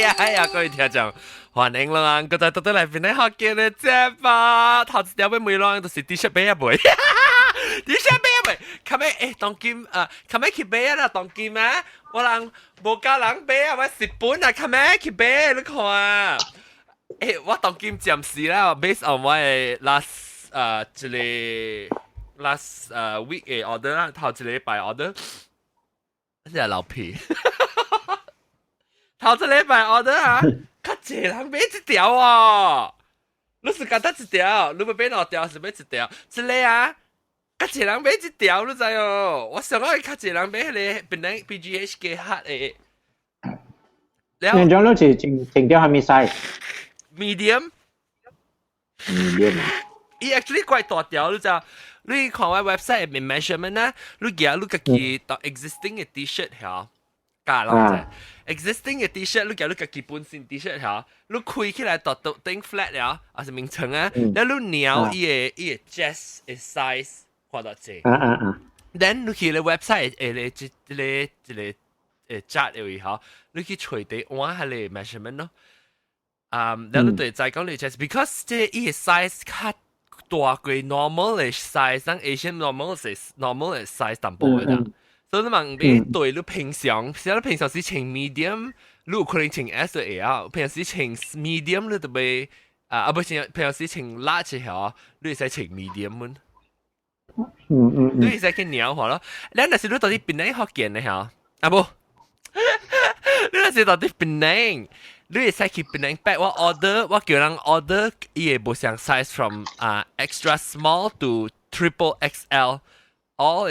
哎呀，各位聽眾，歡迎啦！我再到到嚟邊咧學見你啫吧。頭一條尾每浪都是 T-shirt 俾一杯，T-shirt 俾一杯。琴日當金琴日去買啦，當金啊！我人無教人買啊，我蝕本啊！琴日去買，你看啊！我當金暫時啦，based on 我嘅 last 一個 last week 嘅 order 啦，頭一個禮拜 order，即係老皮。頭一個禮拜 order 啊，較濟人買一條哦。你是覺得一條，你要買兩條是買一條？一個啊，較濟人買一條，你知哦？我想講較濟人買迄個本來 PGH 嘅黑嘅。你種都是整條係咪 size？ medium。伊 actually 怪大條，你知？你看我 website 入面 measurement 啊，你家你家己當 existing 嘅 T-shirt 嚇，假啦啫。existing 嘅 T-shirt，你家你家己本身 T-shirt 嚇，你開起來到頂 flat 了，還是名稱啊？然後你瞄伊個 chest 嘅 size 看到幾？then 你去個 website 一個chart 入嚇，你去隨地換下你 measurement 咯。然後你對再講你 chest，because 即伊個 size 較大過 normal 嘅 size，當 Asian normal 嘅 size 淡薄嘅啦。所以你問你對你平常，其實你平常時穿 medium，你有可能穿 S 嘅啊。平常時穿 medium 你就會不是平常時穿 large 嘅你會使穿 medium 你會使去鳥下咯。你那時你到底邊嚟學見嘅嚇？不，你那時到底邊嚟？你會使去邊嚟 back？我叫人 order， 伊個無相 size from extra small to triple XL。哦，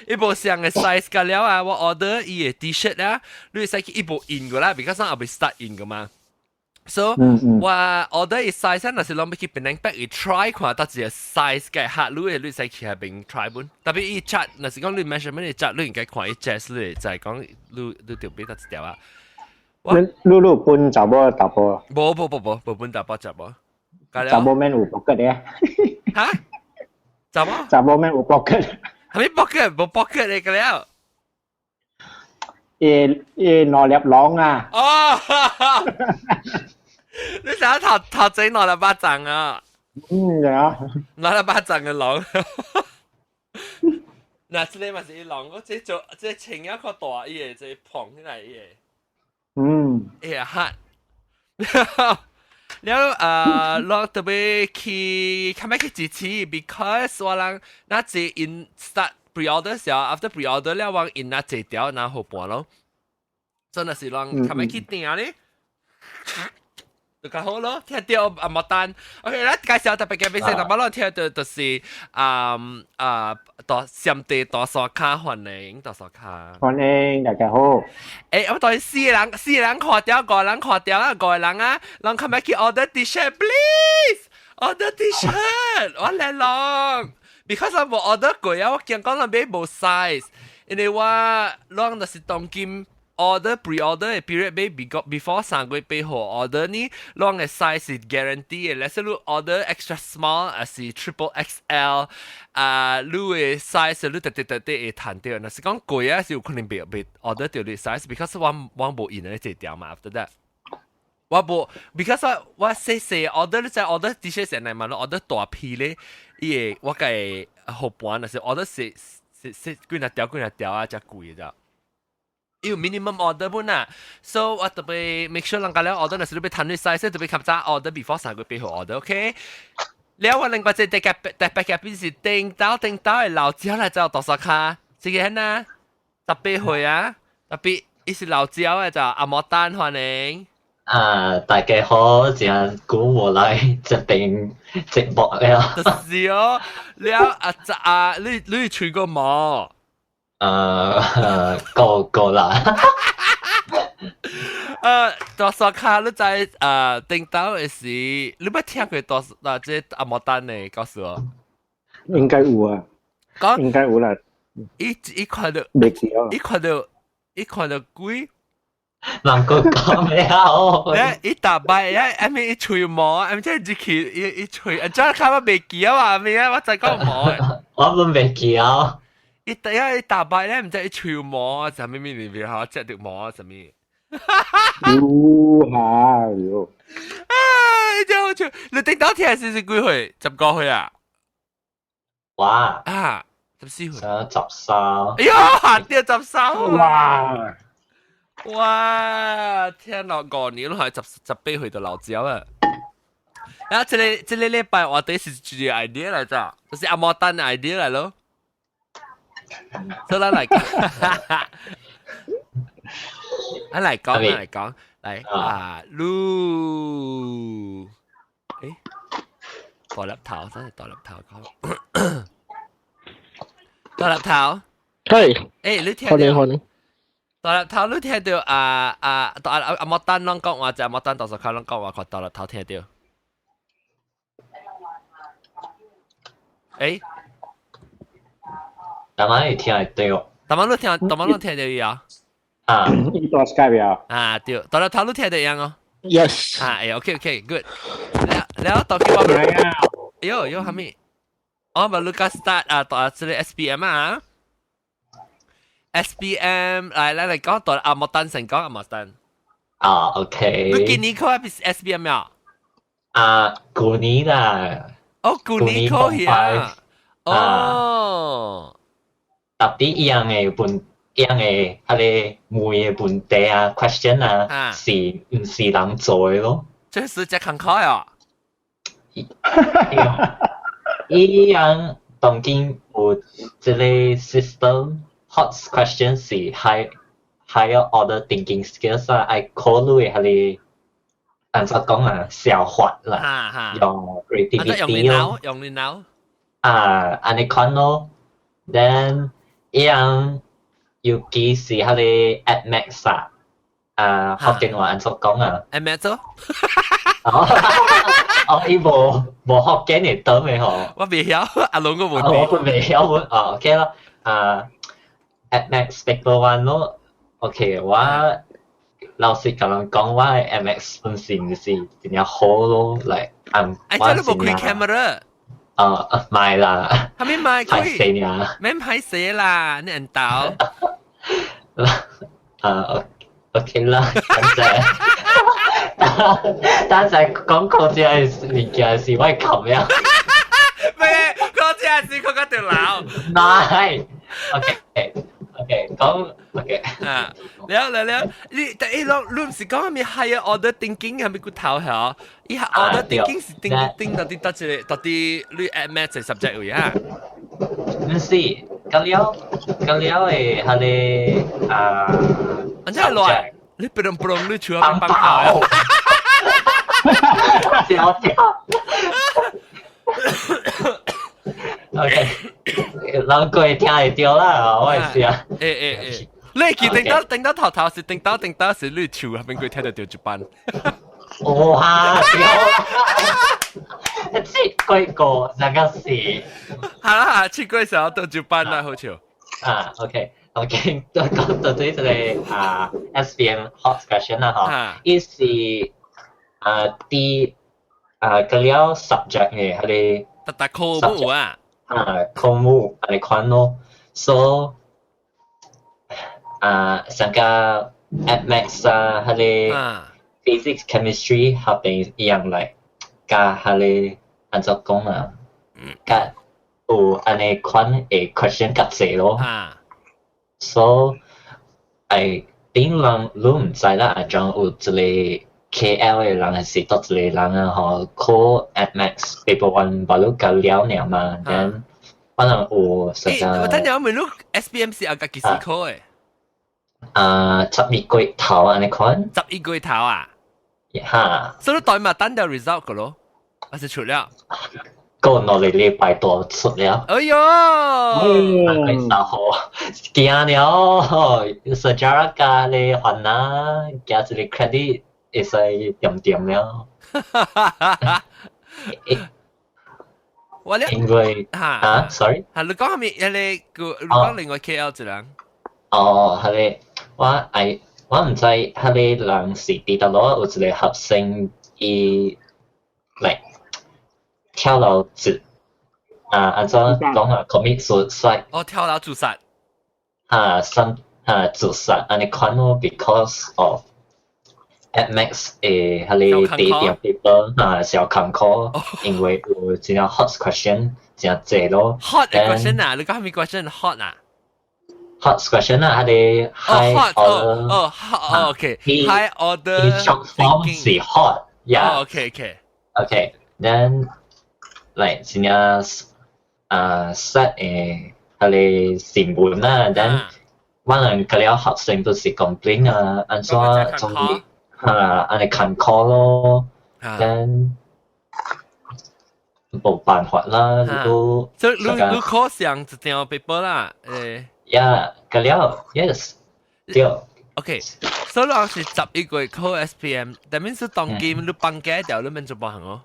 一部上嘅 size 㗎了啊！我 order 伊嘅 T-shirt 啊，你會使去一部印過來，because 上後邊 start 印㗎嘛。So 我 order 伊 size 啊，若是攞要去邊領 back，伊 try 看到一個 size 嘅客，你使去下邊 try 本。特別伊 chart，若是講你 measurement 伊 chart，你應該看伊 chest，你就係講你條邊得一條啊。你本查某大波？無本大波查某。查某免有 pocket 嘅。嚇？查某免有 pocket。係咪 pocket 冇 pocket 嚟㗎了？攞粒籠啊！哦，你想頭仔攞粒巴掌啊？係啊，攞粒巴掌嘅籠。嗱，這裡咪是籠，我這做這前一個大伊個這捧起來伊個。伊個黑。แล้วเราจะไปขี่ทำไมขี่จีที because ว่าเราน่าจะ in start pre-order เสีย after pre-order แล้ววาง in น่าจะเดียวน่าหกปอน咯真係是讓ทำไมขี่定咧就較好咯聽到啊冇單 OK 啦介紹特別嘅俾先，但係我聽到就是大上地大沙卡歡迎大沙卡歡迎大家好。我對四人看掉，個人看掉啊，個人啊，人come back order T-shirt please order T-shirt 我嚟lòng because 我冇 order 過啊，我驚講人買冇 size，因為我人就是當今order pre-order 嘅 period 買 before 3個月背後 order 呢，人嘅 size 係 guarantee 嘅，例如 order extra small 還是 triple XL，你嘅 size 你特會彈掉，若是講貴啊，是有可能被 order 掉你 size，because 我冇印呢這條嘛 ，after that 我冇 because 我細 order 你再 order T-shirt 成嚟嘛，你 order 大批咧，伊個我嘅好半，若是 order 細幾廿條啊，真貴咋。要 minimum order 本啊 ，so 我特別 make sure 人家咧 order 嗰時都俾彈啲 size，特別及早 order before 3個月後 order，OK？แล้ว我另外隻特別邊是訂到嘅老蕉嚟就多少卡？這個呢18歲啊，特別伊是老蕉嘅就阿莫丹歡迎。大家好，真估我來這邊直播啊。就是哦，แล้ว你去過冇？個啦。多少卡你在訂到嘅時，你冇聽過多少即阿莫丹呢？告訴我。應該有啊。應該有啦。一看到，一看到貴。人個講咩啊？一大擺啊！咪一吹毛，咪即係自己一吹，真係看我未記啊嘛！咪啊，我就講毛。我都未記啊。一大擺咧，唔知一吹毛啊，就咩咩嚟嚇，隻條毛啊，什麼？哟，啊，真好笑！你頂到聽是幾歲？19歲啊？哇，啊，14歲。想13，哎呀，下跌13哇！哇！天咯，5年咯，係18歲就老焦啊！啊，這個禮拜我第一是自己 idea 嚟咋，就是阿莫丹嘅 idea 嚟咯。所以咱嚟講，咱嚟講，嚟啊，誒，大粒頭真係大粒頭講，大粒頭，係，誒，你聽好你到？好你，大粒頭，你聽到阿莫丹啷講話就阿莫丹到時佢啷講話，佢大粒頭聽到。誒，但係你聽得到大媽都聽到伊啊？啊？呢個 Skype 啊，啊，對，大粒頭都聽到樣哦。 yes，啊，OK，good。แล้วต่อคิดว่า 係啊，โยทำไมอ๋อมาลูกา start ต่อจะเลย SPM อ่ะ SPM 嚟講ต่อ阿莫丹成講阿莫丹啊，OK。佢今年佢係 SPM 啊？啊，舊年啦，哦，今年佢啊？哦，特啲樣嘅迄個每嘅問題啊 question 啊，是唔是人做嘅咯？這是只坎坷啊！依樣當今有即個 system hot question 是 higher order thinking skills 啊，愛考慮迄個按照講啊消化啦，用 creativity 咯，用你腦啊，安尼款咯。Then 依樣尤其是迄個 AdMax 啊，福建話按照講啊。係咩做？哦，伊無福建嘅倒嘅吼。我未曉，阿龍個問我題。未曉喎。哦，OK 咯。AdMax Paper One 咯。OK，我老師甲人講我嘅 AdMax 本身就是真係好咯，嚟按真係冇開 camera。唔係啦，係咪買太開？細啦。咩拍攝啦？你人導？OK 啦，等陣。但係講嗰隻係物件是我冚呀。咩？嗰隻係佢嗰條樓。唔係。OK，講 OK。啊，了，你但係你唔是講係咪 higher order thinking 係咪個頭係？依下 order thinking 是定到啲你 admit 嘅 subject 嚟啊？唔是，咁了嘅係你อันนี้อะไร你不能你除了幫口笑。OK，人過聽會到啦，我係試啊。你係定到頭是定到是你除係邊個聽得到一班？哇！切鬼個那個是。係啦，切鬼時候到一班啦，好笑。OK，講到對這個SPM hot question 啦，嗬，伊是啲個了 subject 嘅，係特科目啊，科目係款咯，所像個 AdMax 係 physics chemistry 合併一樣嚟，加係按照講啊，加有安尼款嘅 question 夾濟咯。So，頂人你唔知啦，啊，仲有一個 KL 嘅人還是多一個人啊，吼，考 AdMax Paper One 把你搞了了嘛，then 可能有實個。但係我問你 SPM 是有個幾時考嘅？12個月頭安尼款。11個月頭啊？嚇！所以你代碼等到 result 個咯，還是出了？過兩個禮拜多出了。哎呦！佢10號驚了，sejarah 加你還啊，加一個 credit 會使點了。我咧，因為sorry，你講係咪？你講另外 KL 一人？哦，係我唔知係人是啲得咯，有一個學生伊嚟。跳樓自按照講啊 commit suicide。哦，跳樓自殺。自殺，安尼款咯 ，because of at max 佢哋第一條 paper 小坎坷，因為有真係 hot question 真係多咯。hot question 啊，你講係咪 question hot 啊？hot question 啊，佢哋 high order OK，high order 佢 short form 是 hot，yeah。OK，then like 真係set 佢哋新聞啦，then 我哋嗰啲學生都是 complain 啊，按怎總理按你坎坷咯，then 冇辦法啦，都所以你考上一條 paper 啦，yeah， 嗰啲 yes， 對。OK， 所以我是11個月考 SPM， 但係是當機你放假掉，你免做幫行哦。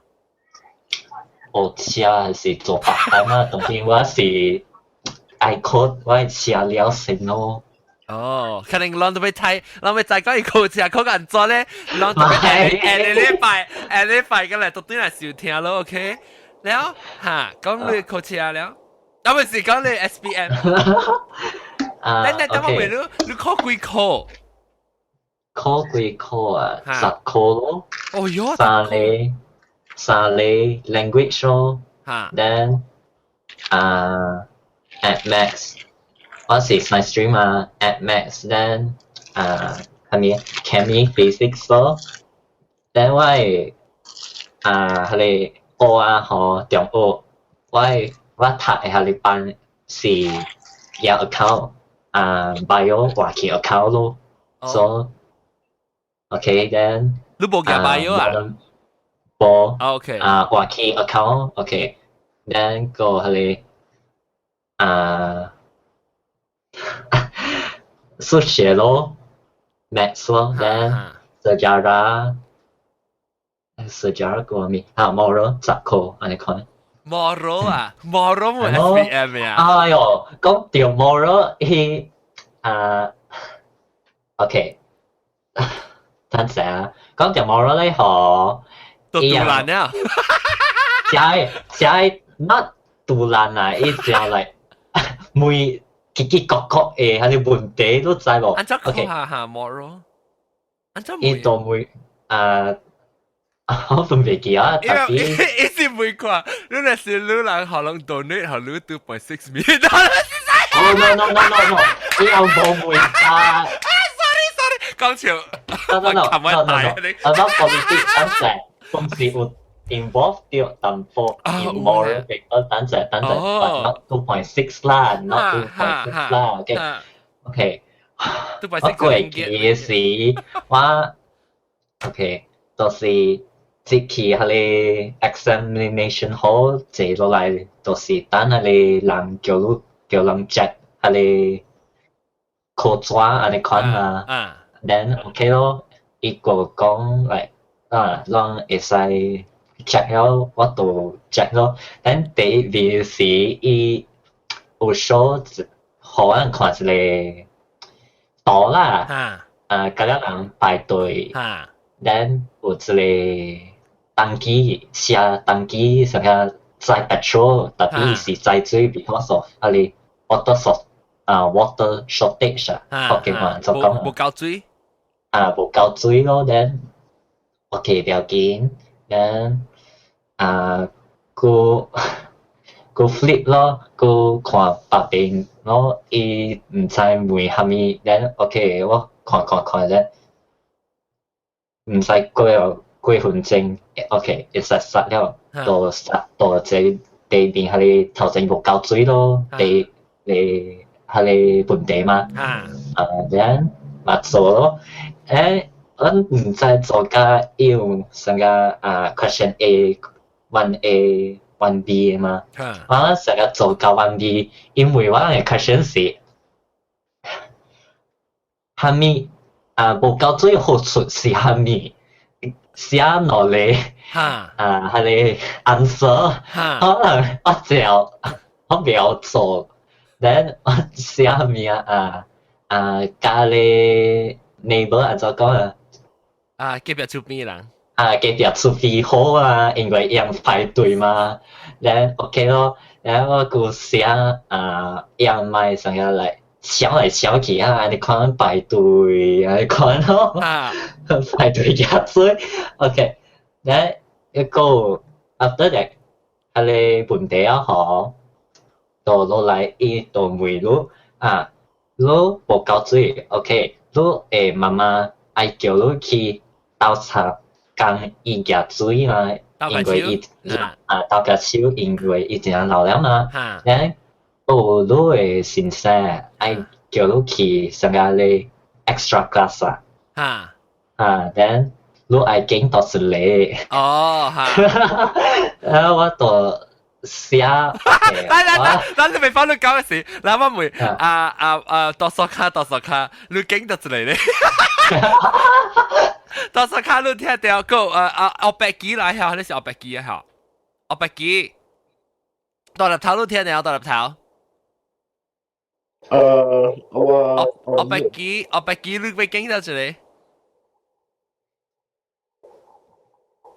我車是做白單啦，當然我是愛考，我係車了先咯。哦，可能攞到俾睇，攞俾大家考車考緊咗咧，攞到俾禮拜嘅嚟讀啲嚟笑聽咯 ，OK？ แล้ว講你考車แล้ว啊唔係講你 SPM。但我問你考幾科？考幾科啊？10科咯。哦喲，三類 language 咯。then at max 我是 science stream 啊 at max then 係咪 chemistry physics 咯 then 我係佢哋學啊學中學我讀係佢哋班是有 account bio 話其 account 咯 so okay then 你冇教 bio 啊？冇OK 話其 account okay then 個佢哋數學咯 maths 咯 then sejarah 個咩moral 10科安尼看 moral 啊 moral 冇 SPM 啊哎呦講到 moral 佢OK 等陣啊講到 moral 咧嗬都杜蘭啊就係 not 杜蘭啊伊就係每奇角角佢哋問題都知無？按照考下 moral， 按照伊都每我都未記啊，特別伊是每個，你那是你人可能 donate 可能2.6 million dollars。哦 no， 伊有冇每啊 ？sorry， 講笑。no， about politics 等陣，公司有 involve 掉淡薄 moral paper 等陣，not 2.6 啦 ，not 2.6 啦 ，OK， 我過期時我 OK 就是即期佢哋 examination hall 坐落嚟，就是等佢哋人叫人 check 佢哋考紙安尼看啊 ，then OK 咯，伊個講嚟讓會使 check 了，我都 check 咯。但第一件事，伊有 show 互人看一個圖啦，嗰啲人排隊 ，then 有一個登記寫登記上下載 petrol，特別是載水 because of 嗰啲 water shortage 啊，福建話就講冇夠水，冇夠水咯，then OK 條件 ，then 個 flip 咯，個看白邊咯，伊唔知問蝦米 ，then OK 我看咧，唔使幾分鐘 ，OK 一實了，到這地邊佢哋頭先冇夠水咯，佢哋問題嘛，then 咪做咯，我唔知做嘅要成個question A、1A、1B 嘛，我成個做到 1B， 因為我嘅 question 是蝦米冇夠最好處是蝦米，寫落嚟佢哋 answer， 可能我秒做 ，then 我寫蝦米咖喱 neighbor 按怎講隔壁出邊人。隔壁出邊好因為人排隊嘛。then OK 咯，然後我寫人咪成日嚟想嚟想去啊，你看排隊啊，你看咯，排隊入水。OK，咧一個 after that，係你本地啊嗬，到落嚟伊到梅路啊，你無夠水 ，OK，你誒媽媽愛叫你去倒茶講伊夾水嘛，因為伊倒夾手，因為伊真老了嘛，咧。哦，你嘅先生愛叫你去上個咧 extra class then 你愛經到是你。哦，然後我就寫，嗱，你未翻到講嘅時，嗱我咪多數卡，你經到是你咧。多數卡你聽到個我白機來嚇，你是我白機啊嚇，我白機，獨立頭你聽到獨立頭。我白機你被驚到這裡，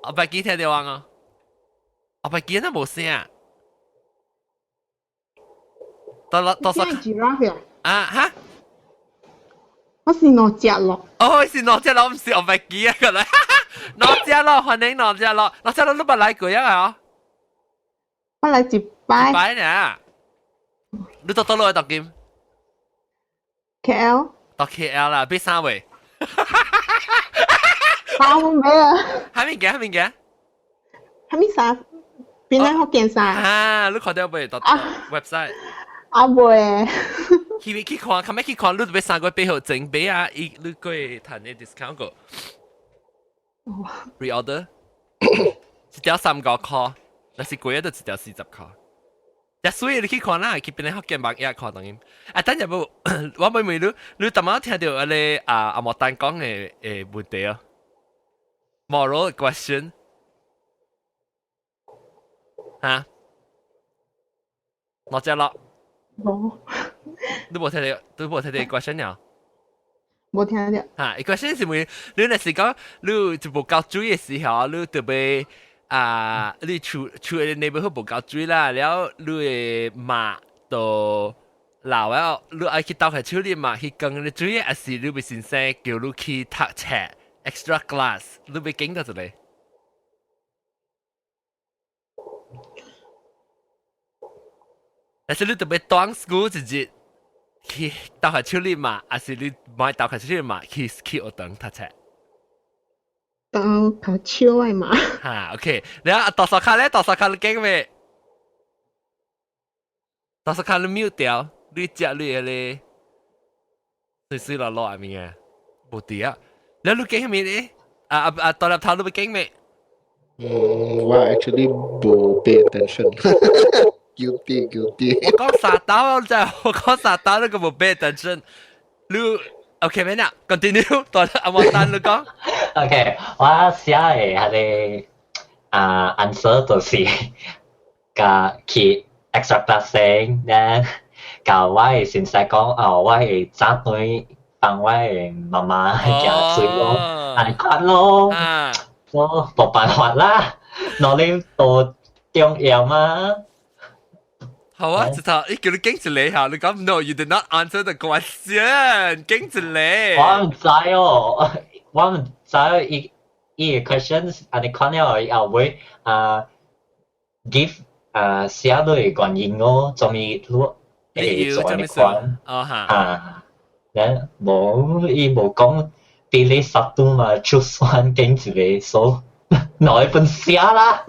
我白機聽到啊，我白機都冇聲啊，多少啊哈？我是攞只咯，哦，是攞只咯，唔是我白機啊個嚟，攞只咯，歡迎攞只咯，攞只咯都唔嚟過啊，我嚟一擺，擺呢，你到落去讀經。KL 到 KL 啦，俾3位。包咩啊？還沒嘅，還沒啥？邊個福建啥？啊，你看到未？到 website。啊未。去看，看咩去看？你俾3個背後整俾啊！你可以談啲 discount 個。reorder。一條3個塊，但是貴都一條40塊。呀，所以你去看啦，去邊個福建網頁看當然。啊，等陣冇，我問你點樣聽到嗰啲阿莫丹講嘅問題啊 ？Moral question 嚇，我知啦。冇。你冇聽到 question 啊？冇聽到。嚇，question 是咪？你那時講你就冇夠注意嘅時候，你特別。你厝嘅 neighborhood 無夠水啦，了你嘅媽就老了，你愛去倒開手裡嘛去講你水，還是你俾先生叫你去讀冊 extra class， 你俾經到這裡？但是你特別短 school 直接去倒開手裡嘛，還是你買倒開手裡嘛去學堂讀冊？到頭超係嘛？嚇 ，OK，你啊，多少卡咧？多少卡你驚未？多少卡你 mute 掉？你隻你嘅咧，水落落係咪嘅？冇啲啊！你驚咩咧？多粒頭你驚未？我 actually 冇 pay attention 。guilty。我講實刀真係，我講實刀你個冇 pay attention。你 OK 咩呀 ？Continue， 多阿莫丹你講。OK， 我寫嘅係你answer 就是去 extra class 先，咧教我嘅先生講我嘅仔女幫我嘅媽媽夾水咯，係咁咯，我冇辦法啦，攞你到重要嘛。好啊，直頭，叫你經住你下，你講 No，you did not answer the question， 經住你。我唔知哦。我唔知伊個 questions， 你看了以後會give 寫類原因咯，做咩你做咩講？哦嚇。咧伊冇講俾你實度嘛，就算經住你所攞一份寫啦。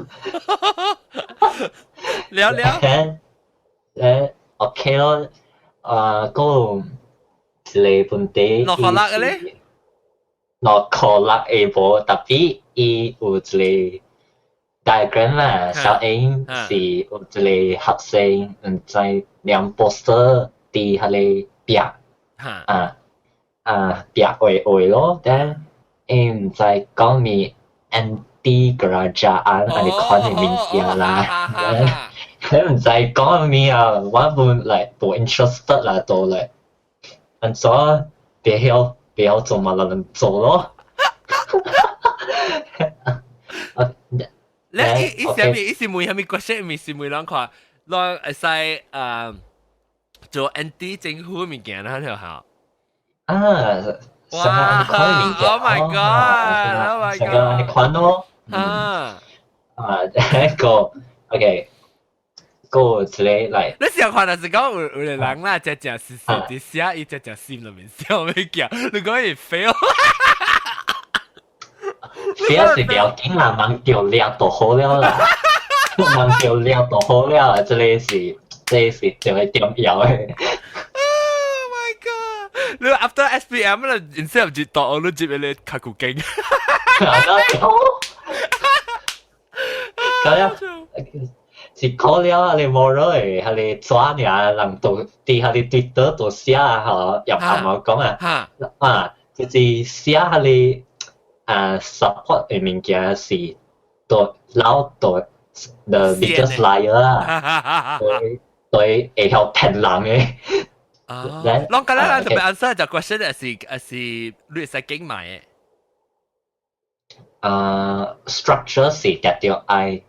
了。OK 咯，個你本地。落學啦嘅咧。落課啦嘅無，特別伊有一個 diagram 啦，小 A 是有一個學生唔知兩 poster 佇迄個壁壁畫咯，但伊唔知講咩 anti kerajaan 你看嘅物件啦，佢唔知講咩啊，我冇嚟冇 interested 啦，都嚟，咁所以不要做嘛，人做咯。咧，伊是問蝦米 question？ 咪是問人看，來會使做 anti 政府物件啦，條好。啊，哇 ！Oh my god！Oh my god！成個你看咯，個 OK，個之類嚟。你成日看就是講有個人啦，只隻是啲寫，伊只隻心裏面笑咩叫？你講伊 fail。fail 是了緊啦，忙掉了就好了啦，忙掉了就好了啦，這是就係重要嘅。你 after SPM 啦，然之後接到我都接你卡古經。咁樣是可了，你冇咗嚟，係你抓你啊，人到啲係你 Twitter 度寫啊，嗬，入下我講啊，就是寫係你support 嘅物件是對老對 the biggest liar 啦，對會有騙人嘅。lองกันแล้วจะไป answer จาก question 是你使經買嘅structure 是特掉愛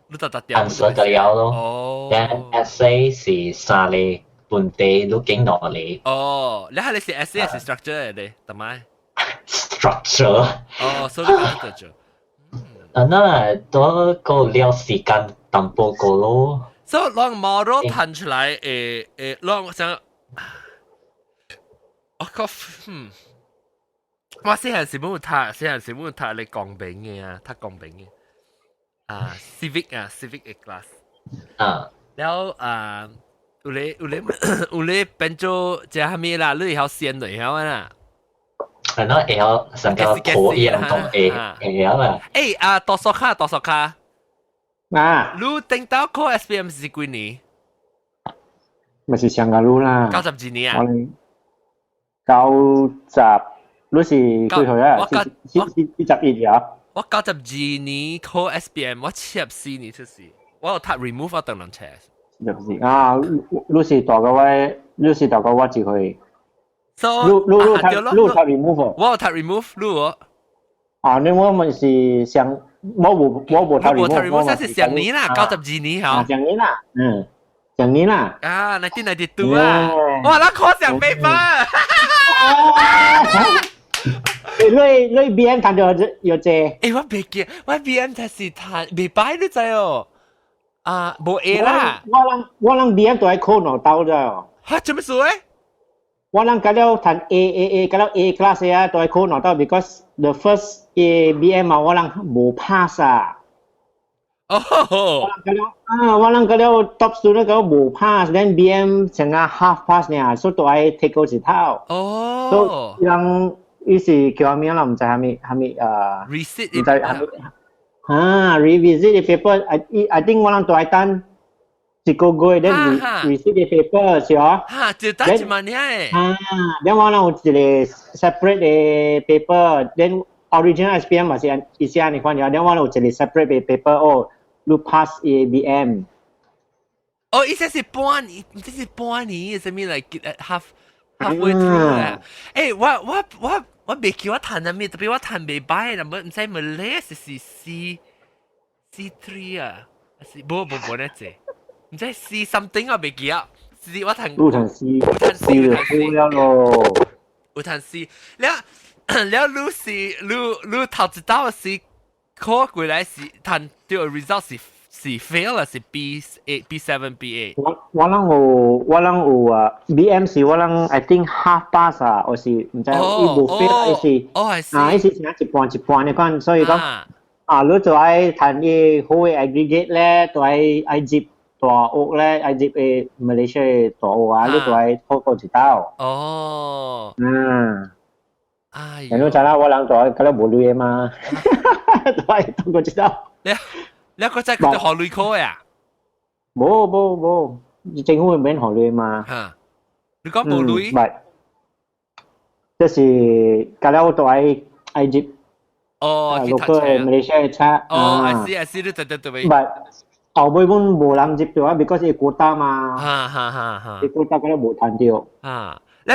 你就特掉 answer 嘅了咯。then essay 是三類本地你經落嚟。哦，你係你是 essay 是 structure 嚟嘅，點解 ？structure。哦，所以你係 structure。那多個了時間淡薄個咯。所以讓 model 彈出來，讓我想，我細漢時冇讀你講兵嘅啊，讀講兵嘅civic 嘅 class。แล้ว有你變做即係咩啦？你有線嚟曉啊？係咯，有成個可以講有啊。多數卡。你頂到 call SPM 是幾年？咪是上個路啦。90幾年啊？90，你是幾歲啊？41啊？我92年 call SPM， 我74年出世，我有讀 remove 我當人車。就是啊，你是大個我只會。So， 你讀 remove？ 我有讀 remove， 你我。啊，你我們是上。我冇睇 remove， 這是上年啦，92年嗬。上年啦，上年啦。啊，1992啊，哇，那考上8分。你 BM 彈咗有借？我未記，我 BM 才是彈未擺你知哦。冇 A 啦。我諗 BM 都係考攞到咋。嚇，做咩事誒？我諗嗰啲彈 A 嗰啲 A class 啊，都係考攞到 because the first ABM 啊，我諗冇 pass 啊。哦。我諗嗰啲 top student 嗰啲冇 pass，then BM 成個 half pass 呢，所以都係 take 嗰一套。哦。所以讓於是叫咩啦？唔知係咪resit 唔知係咪revisit the paper。I think 我諗都係單。一個月 then receive the paper 是哦。就打一萬嘢。then 我諗有一個 separate 嘅 paper，then original SPM 嘛是以前你看咗，then 我諗有一個 separate 嘅 paper， 哦，你 pass ABM。哦，意思是半年，唔知是半年，什麼 like halfway through 啊？我未記我彈咗咩，特別我彈未擺，但唔使咪叻，是 C3 啊，是冇呢隻。唔知 C something 我未記啊，我彈 C 了咯，有彈 C，แล้ว你頭一道是考過來是彈到 result 是 fail 啊，是 B7 B8。我諗有啊 ，BM 是我諗 I think half pass 啊，或是唔知冇 fail 係是成一半你講，所以講你就係彈啲好嘅 aggregate 咧，就係接。大屋咧，I 接誒 Malaysia 大屋啊，呢度係好過一道。哦。人都知啦，我諗在嗰啲冇鐳嘛，都係通過一道。你個真係學鐳科呀？冇，政府免學鐳嘛。你講冇鐳？唔係，即是嗰啲都係 I 接。哦，local Malaysia 差。I see，你對。後尾本冇人接到啊 ，because 係quota嘛。啲quota 嗰啲冇彈掉。你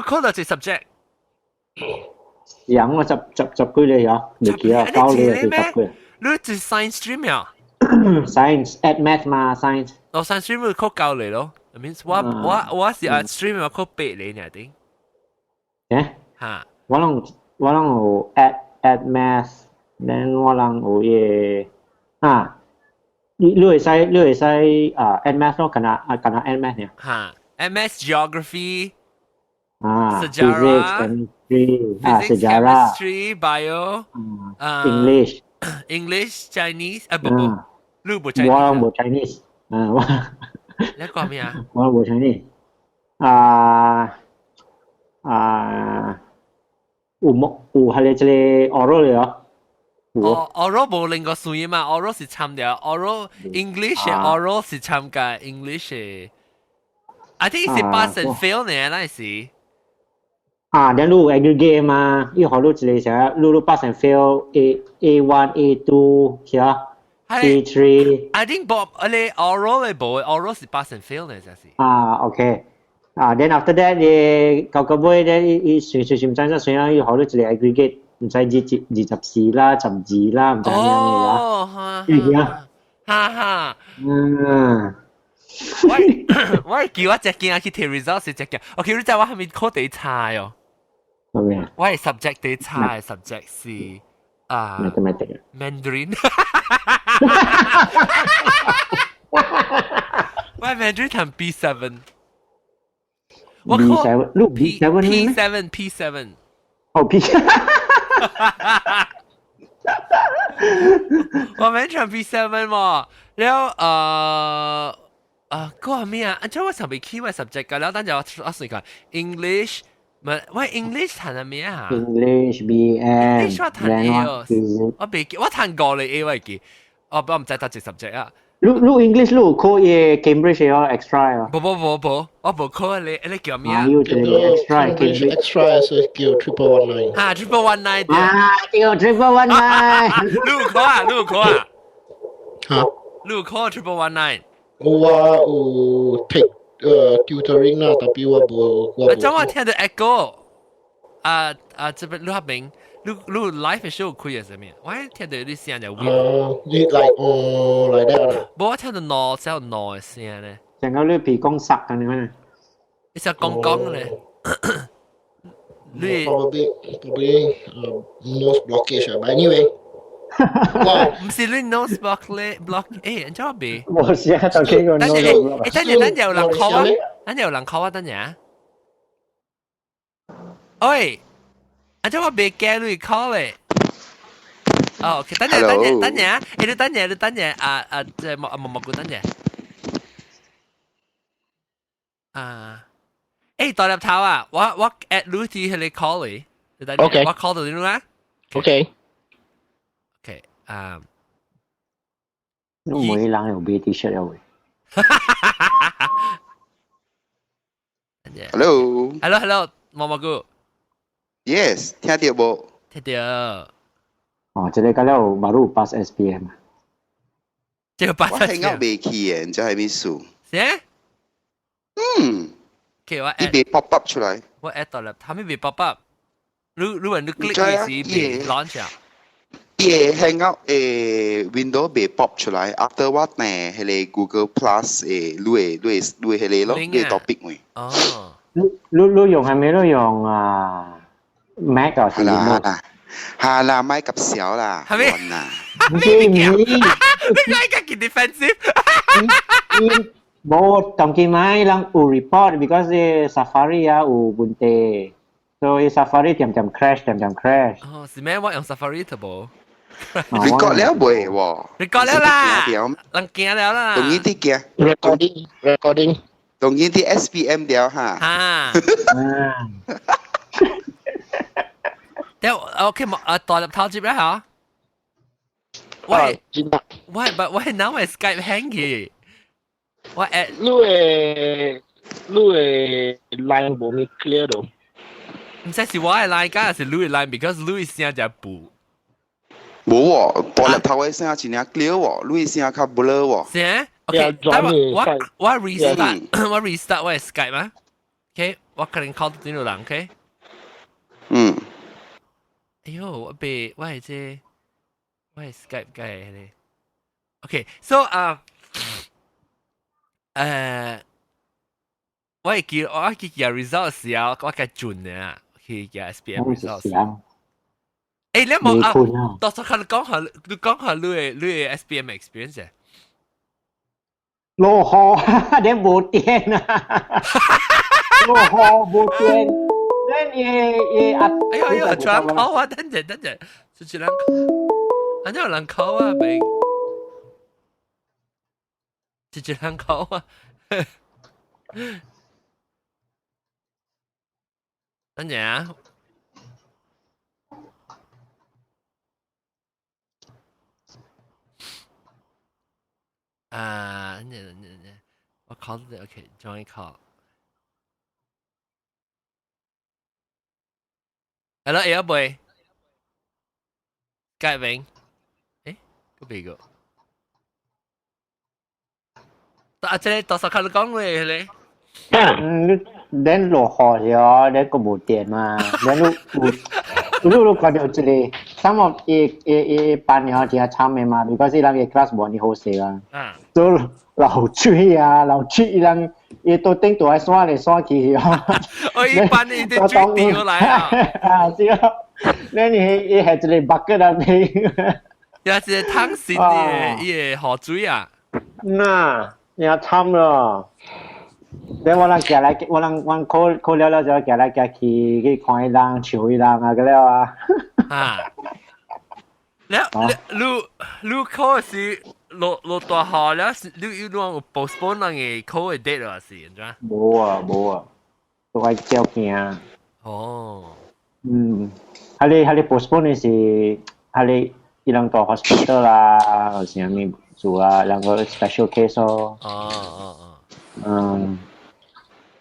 考到幾 subject？ 有我十句嚟啊，未記啊，交你係10句。你係 science stream 呀 ？Science at math 嘛 ，science。我三 stream 會扣9嚟咯。I mean 我是啊 stream 我扣8嚟呢定。嚇，我啷有 add math，then 我啷有嘢你會使add math 咯，可能 add math 呢？MS geography。sejarah, physics, sejarah, chemistry, bio, English, Chinese, 不 Chinese， 我冇 Chinese， 你講咩啊？我冇 Chinese， 有係你這裡 oral 嚟哦？oral 冇另個數嘢嘛 ？oral 是參掉 oral English oral 是參加 English I think 是pass and fail 呢，那是。then 你 aggregate 嘛，一號你這裡寫，你 pass and fail A1 A2 係啊 A3 I think 你 oral 嚟冇 oral 是 pass and fail 呢，就是。OK then after that 你到尾咧，你算唔知算啊？一號你這裡 aggregate 唔知24啦、12啦，唔知咩嘢啦。哈。我叫我隻鏡去睇 result 是隻鏡。OK， 你知我係咪考第差哦？咩？我係 subject 第差嘅 subject 是mathematics Mandarin。我係 Mandarin 同 B7。我考 P7。哦 P。我 Mandarin B7 喎，แล้ว嗰個咩啊？即係我上邊 key 嘅 subject 㗎，แล้ว等陣我試下 English， 喂 English 彈係咩啊 ？English BM。English 我彈 A 哦，我彈過嚟 A 位嘅，我唔知得隻 subject 啊。你 English 你考嘢 Cambridge 嘅 extra 啊？不，我冇考你叫咩啊？要做 extra Cambridge extra 是叫 triple 19。triple 19。叫 triple 19。你有考啊？嚇？你有考 triple 19？我有 take tutoring 啦，但係我冇。咁我聽到 echo，這邊你邊，你 live 嘅時候開嘅係咩？我聽到啲聲就 weird。你嚟得。冇我聽到挪嘅聲咧。成個你鼻公塞緊咩？你想講咧？你 probably nose blockage 啊，but anyway。哇！唔是你 nose block 咧 block， 你做咩？冇事啊，就幾個 nose block。等陣有人 call 啊！等陣。喂，你做咩驚你 call 咧？哦 ，OK， 等陣，你等陣即係莫顧等陣。代入頭啊！我 at Lucy 係你 call 你，你等陣，我 call 到你啦。OK。每人有買 T-shirt 有會。Hello， 毛哥。Yes， 聽到冇？聽到。這裡講了馬路 pass SPM 啊。這個 pass 我係我未去嘅，你知係咩數？咩？你被 pop up 出來。我 at 到了，他們被 pop up。你 click 嘅時被 launch 啊。Hangout window 被 pop 出來 ，after what 呢？係你 Google Plus 你係你咯，你 topic 咪。哦。你用係咪都用Mac 啊？係啦，Mac 及小啦。係咪？唔知。你解咁 defensive？冇當見咪人有 report，because Safari 有問題，所以 Safari 點 crash。哦，是咩？我用 Safari 嘅噃。你講了未喎？你講了啦，人驚了啦。當然啲驚 recording，當然啲 SPM 了嚇。掉 OK 代入頭接啦嚇。喂 ，but now my Skype hang 嘅。我 at 你嘅 line 冇咩 clear 到。唔知是我嘅 line 加還是你嘅 line，because 你聲就補。冇喎，代入頭嘅聲真係 clear 喎，你聲較 blur 喎。聲 OK，但我 restart 我嘅 Skype 啊。OK，我可能 call 到呢度人 OK。哎呦，我係Skype 嘅咧。OK，so 我記 result 時候，我嘅準啊，去嘅 SPM result。誒，你冇啊？到時候你講下你嘅 SPM experience 啫。落河，你冇電啊！落河冇電，你啊！哎呦，轉口啊！等陣，出去人，安怎有人口啊？未？出去人口啊！等陣啊！等陣，我 call 咗 OK，join call。Hello， 阿妹，介榮，誒，個邊個？即係到時候你講咩咧？你落河咗，你個冇電嘛？你覺得這裡some of 班友只係參嘅嘛？如果是人嘅 class 冇你好寫啊。都流水啊，人都頂到喺刷嚟刷去啊。我一般你啲水掉來啊。是啊，你係這裡bucket啊你。也是湯鮮嘅，伊個河水啊。嗱，你參咯。你我人行來，我考了就行來行去看伊人、笑伊人啊，個了啊。你考是落大雨了，你有 postpone 人嘅考嘅 date 啊是，知嘛？冇啊，都係照驚。哦。係你 postpone 是係你伊人到 hospital 啦，或是咩做啊，兩個 special case 咯。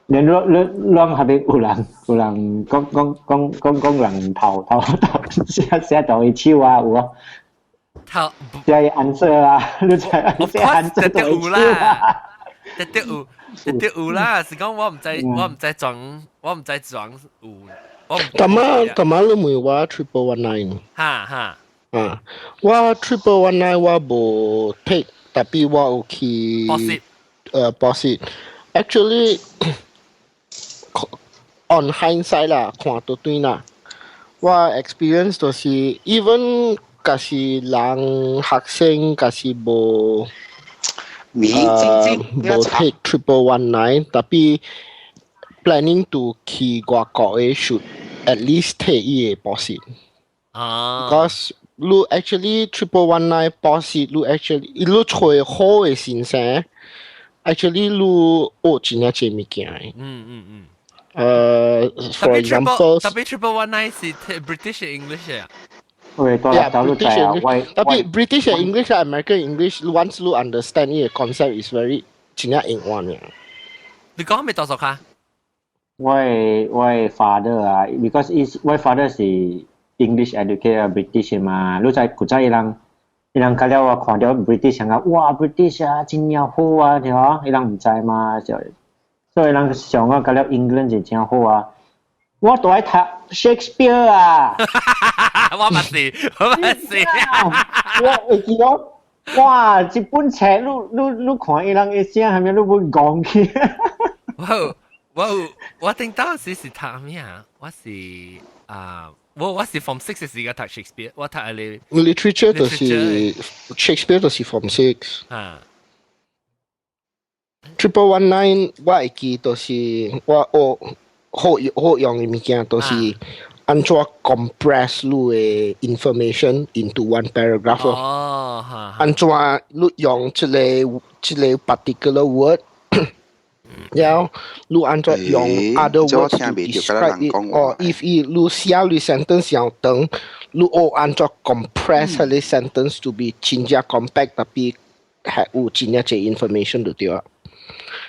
你係咪有人講人頭寫到去超啊，有啊？即係 answer 啊，你就係寫 answer 到去超啊。絕對有啦，是講我唔知裝有。咁啊，你問我 triple 19。哈。我 triple 19我冇 take， 但係我有去posit。Actually on hindsight 啦，看到對啦，我 experience 就是 even 假是人學生，假是冇take triple 19，但係 planning to 去外國嘅 should at least take 伊個 posit。Because 你 actually triple 19 posit， 你 actually 你吹好嘅先生。Actually, 你學真係濟物件。For example， 特別 triple 19是 British English 啊。Yeah, British English。tapi British English 啊 ，American English，once you understand 呢個 concept is very 真係英文嘅。你講咩多數卡？我 father 啊 ，because 我 father 是 English educator British 嘛，你在古仔人看了我看到 British 啊，哇 British 啊，真呀好啊，對啊，伊人唔知嘛，所以人想我看了 England 就真好啊，我都愛讀 Shakespeare 啊，我咪是，我會記得，哇，這本冊你看伊人一聲，係咪你會講去？我聽到時是讀咩啊？我是 Form 6時個讀 Shakespeare， 我讀你 literature 就是 Shakespeare 就是 Form 6。triple 19我會記就是我好用嘅物件，就是按怎 compress 你嘅 information into one paragraph 咯。按怎你用一個 particular word。然後你按照用 other words to describe it， or if 你寫你 sentence 要長，你學按照 compress 嗰啲 sentence to be 真正 compact， 特別係有真正嘅 information 就對啦。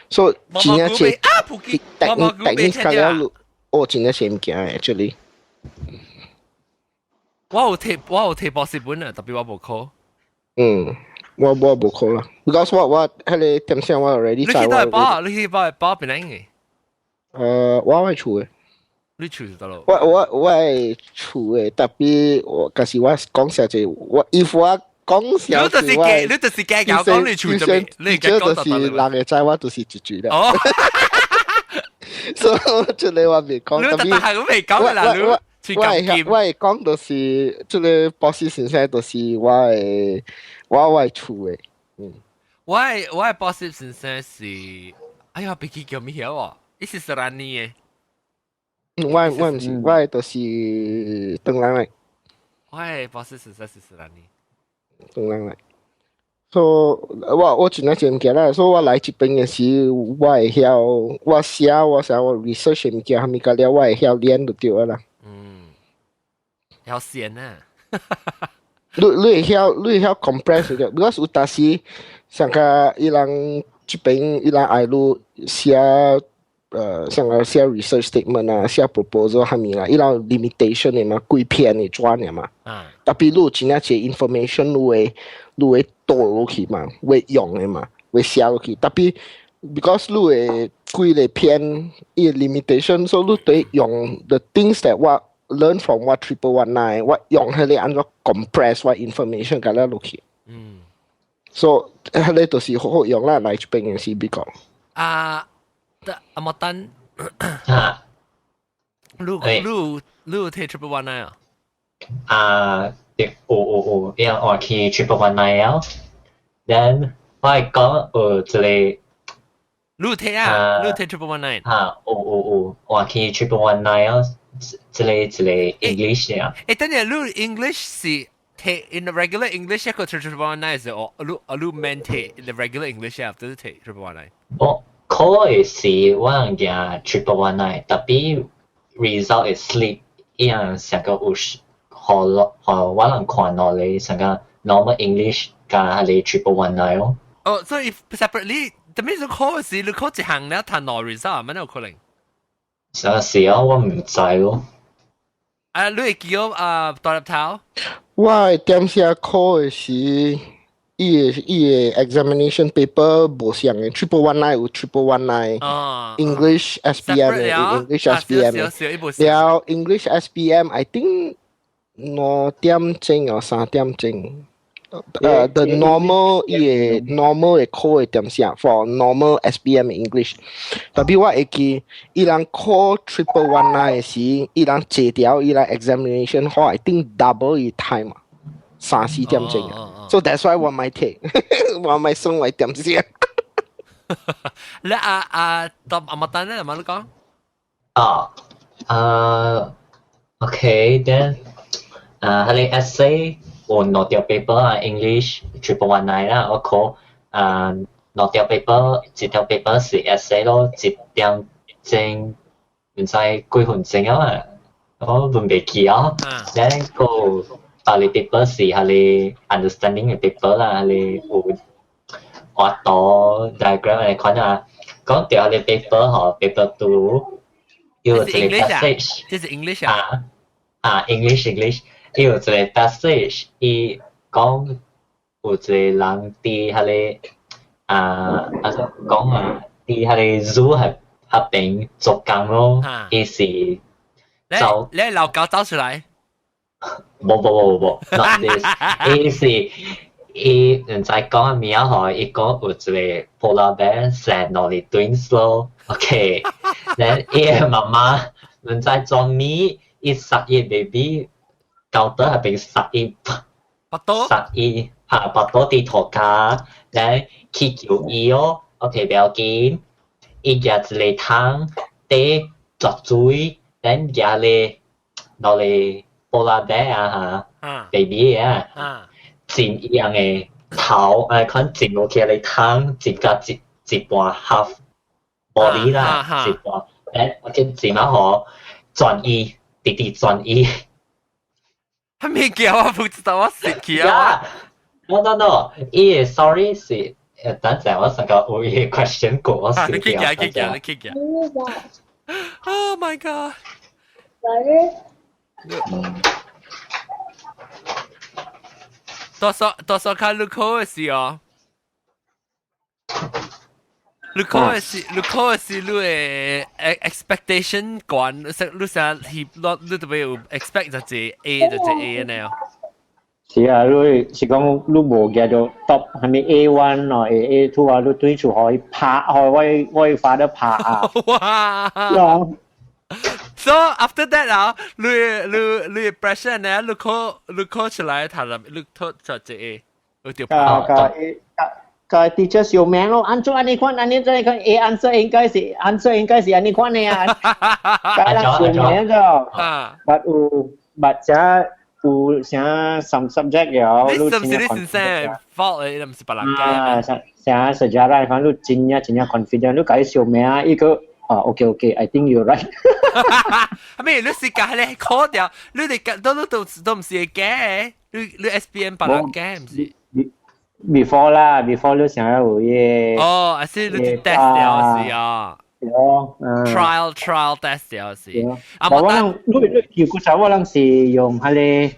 所以真正嘅 technique 咁樣，學真正嘅物件 actually。我有睇博士本啊，特別我冇考。我冇考啦 ，because 我喺你點先我 already 在我。你去報邊嚟嘅？我係處嘅。你處得咯？我係處嘅，特別我嗰時我講實際，我 if 我講笑，你就是假，你就是假搞講你處做咩？你假講就是人嘅知我就是一句啦。哦，所以我出嚟話未講，你特特係咁未講啦，你去咁劍。我係講就是即個博士先生，就是我係處嘅。我係博士先生是，哎呀，別記叫咩嘢喎？呢是斯蘭尼嘅。我唔是，我就是鄧人嚟。我係博士先生是斯蘭尼。鄧人嚟。我盡量唔記啦，所以我來這邊嘅時，我會曉，我寫我 research 唔記係咪個了，我會曉練就對啦。有線啊！你會曉 compress 嘅，because 有當時像個伊人這邊伊人愛路寫像個寫 research statement 啊，寫 proposal 係咪啦？伊人 limitation 嘅嘛，幾篇嘅轉嘅嘛。特別你真係啲 information 你會倒落去嘛，會用嘅嘛，會寫落去。特別 because 你會幾個篇伊 limitation，所以你對用 the things that 我learn from what 319，我用佢哋按照 compress 我 information 咁樣落去。所以佢哋都是好好用啦，嚟這邊嘅時比較。莫丹，你有睇 319啊？有，因為我去 319 then 我係講一個。你有睇啊？你有睇 319？我去 319 一個 English 啊。等陣你 English 是睇 in the regular English 一個 319是哦，你 man 睇 in the regular English 啊，都是睇319。考嘅時我用嘅319，特別 result 係 slip，一樣成個有我能看落嚟成個 normal English 加係319咯。哦，所以 separately，特別是考嘅時，你考一項咧，睇 no result，乜有可能？是啊，我唔知咯。你會叫大粒頭？我點寫考嘅時。伊個 examination paper 無相嘅，319有319 English SPM 嘅 English SPM 嘅，了 English SPM I think 2點鐘或3點鐘。The normal 伊個 normal 嘅考嘅點寫 for normal SPM 嘅 English，特別我會記，伊人考319嘅時，伊人借條伊人 examination hall I think double 伊 time 3-4點鐘啊。So that's why 我咪睇，我咪送為點先。你當阿麥丹咧，係咪你講？OK then 佢哋 essay 我攞條 paper 啊 English 319啦，我考攞條 paper， 一條 paper 是 essay 咯，1點鐘唔知幾分鐘啊，我唔記記啊。then 個你 paper 是係你 understanding 嘅 paper 啦，你有畫圖 diagram 嚟看啊。講到你 paper 嗬 paper 2有一個 passage， 這是 English 啊？English 有一個 passage， 伊講有一個人佇係你講佇係你 zoo 入邊做工咯，伊是走，你老狗走出來。冇 not this 伊是伊唔知講咩啊嗬，伊講有一個 polar bear 生落嚟 twins 咯 ，OK， 然伊嘅媽媽唔知做咩，伊殺伊 baby 搞到係俾殺伊巴多啲頭家，然去救伊哦 ，OK 不要緊，伊夾一個湯地作水，然夾嚟落嚟。polar bear 啊 baby 啊，浸一樣嘅頭，看浸落去嚟湯，浸加一半 half body 啦，一半，我見浸啊好轉移，直轉移。係咩叫我不知道，我食佢啊 ！No， 伊 sorry 是等陣我成個有一個 question 過我先。你傾嘅。Oh my god！多少看你考嘅時候，你考嘅時你嘅 expectation 高，你想你特別有 expect 就係 A 就係 A 呢是啊，你是講你無嘅到 top 係咪 A1 咯 A2 啊，你對住可以拍，可以發得拍啊。哇！ So after that 啊，你 impression 呢？你 call 出來睇啦，你 call 出隻 A， 你條拍。個 teacher 小名咯，按照安尼看，A answer 應該是安尼款嘅啊。個人小名啫，but 這有啥 some subject 了，你是唔是你先生 fault 你唔是別人嘅？啥 sejarah 反正真正 confident，你改小名啊，一個OK，I think you're right。係咪你時間咧 call 掉，你哋都唔是嘅，你 SPM 別人嘅唔是。before 你想要有嘢哦，係你 test 掉是啊。trial test 掉是。啊，我諗你叫嗰我諗是用係你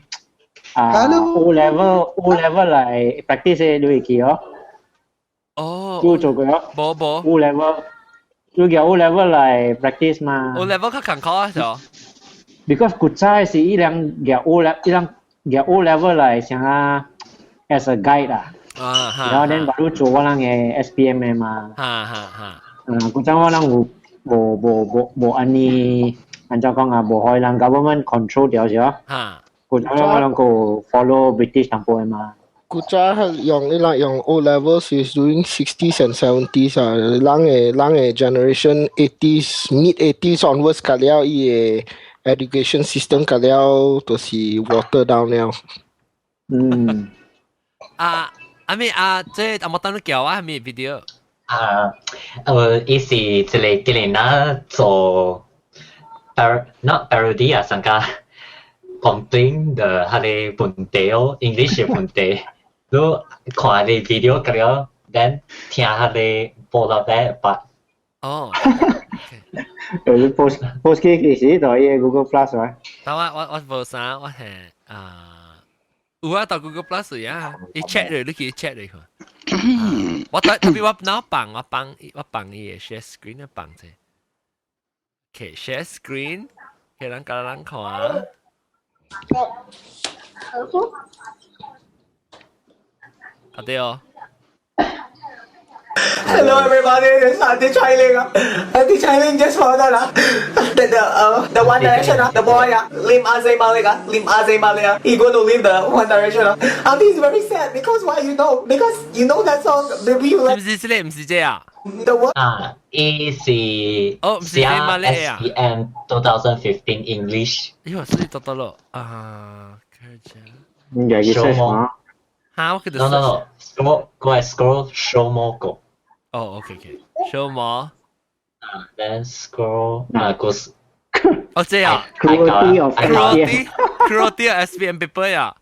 O level 嚟 practice 你會記哦。哦。你做過哦？冇。O level，你叫 O level 嚟 practice 嘛 ？O level 較艱苦咗。Because 古仔是一兩叫 O level 嚟想啊 as a guide 啊。然後then baru 做我哋嘅 SPM 嘛。古仔我哋冇安尼，按照講啊，冇可以讓 government control 掉咗。古仔我哋個 follow British 淡薄嘛。古仔用O levels is doing 60s and 70s 啊，人嘅 generation 80s mid 80s onwards 㗎了，伊個 education system 㗎了，都是 water down 了。I mean 即係冇等你叫啊，係咪 video？伊是一個啲人呐做 not parody 啊，上加 complain 的佢哋問題哦 ，English 嘅問題，你看啲 video 咁樣 ，then 聽佢哋播落嚟吧。哦。你 post 嘅時就係 Google Plus 啊？但我冇啥，我係有啊，到 Google Plus 呀，你 check 嚟，你可以 check 嚟看。我特別我嗱放伊 share screen 一放啫。Okay share screen， 可以人家人看啊。好啲哦。Hello everybody, this is Auntie Chailing. Auntie Chailing just found out the One Direction, the boy, Lim Azay Malik, he going to leave the One Direction. Auntie is very sad because why because you know that song, maybe you like. 唔是這啊？The what? E C. Oh, SPM 2015 English. 喲，所以得咯應該要 search 嘛？嚇，我記得 No. Scroll show more go. Oh, okay. Show more. Then scroll. Go. 哦，這樣。Cruelty of SPM paper 呀。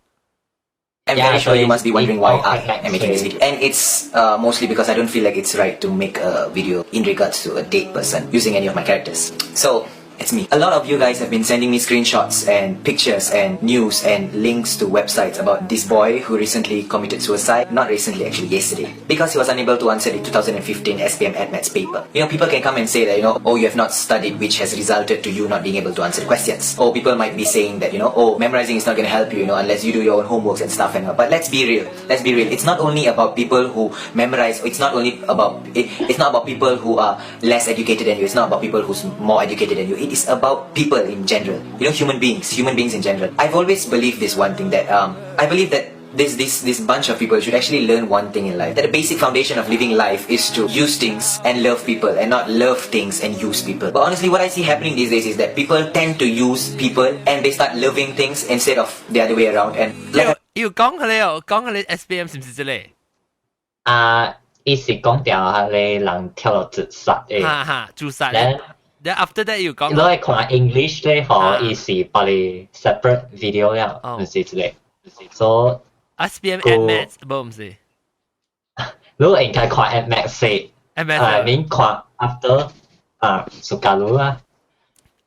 I'm very sure you must be wondering why I am making this video. And it's mostly because I don't feel like it's right to make a video in regards to a dead person using any of my characters. So, it's me. A lot of you guys have been sending me screenshots and pictures and news and links to websites about this boy who recently committed suicide. Not recently, actually yesterday. Because he was unable to answer the 2015 SPM AdMaths paper. You know, people can come and say that, oh, you have not studied, which has resulted to you not being able to answer the questions. Or people might be saying that, oh, memorizing is not going to help you, unless you do your own homeworks and stuff. But let's be real. It's not only about people who memorize. It's not about people who are less educated than you. It's not about people who's more educated than you. It is about people in general, human beings in general. I've always believed this one thing, that I believe that this bunch of people should actually learn one thing in life, that the basic foundation of living life is to use things and love people, and not love things and use people. But honestly, what I see happening these days is that people tend to use people and they start loving things instead of the other way around. And 要講佢哋 SPM 是唔是之類？伊是講掉佢哋人跳落自殺嘅。自殺。Then after that 要講。如果係看 English 咧，伊是把你 separate video 呀，唔是之類。So SPM AdMaths 冇唔是。如果應該看 AdMaths 先，mean 看 after 暑假啦。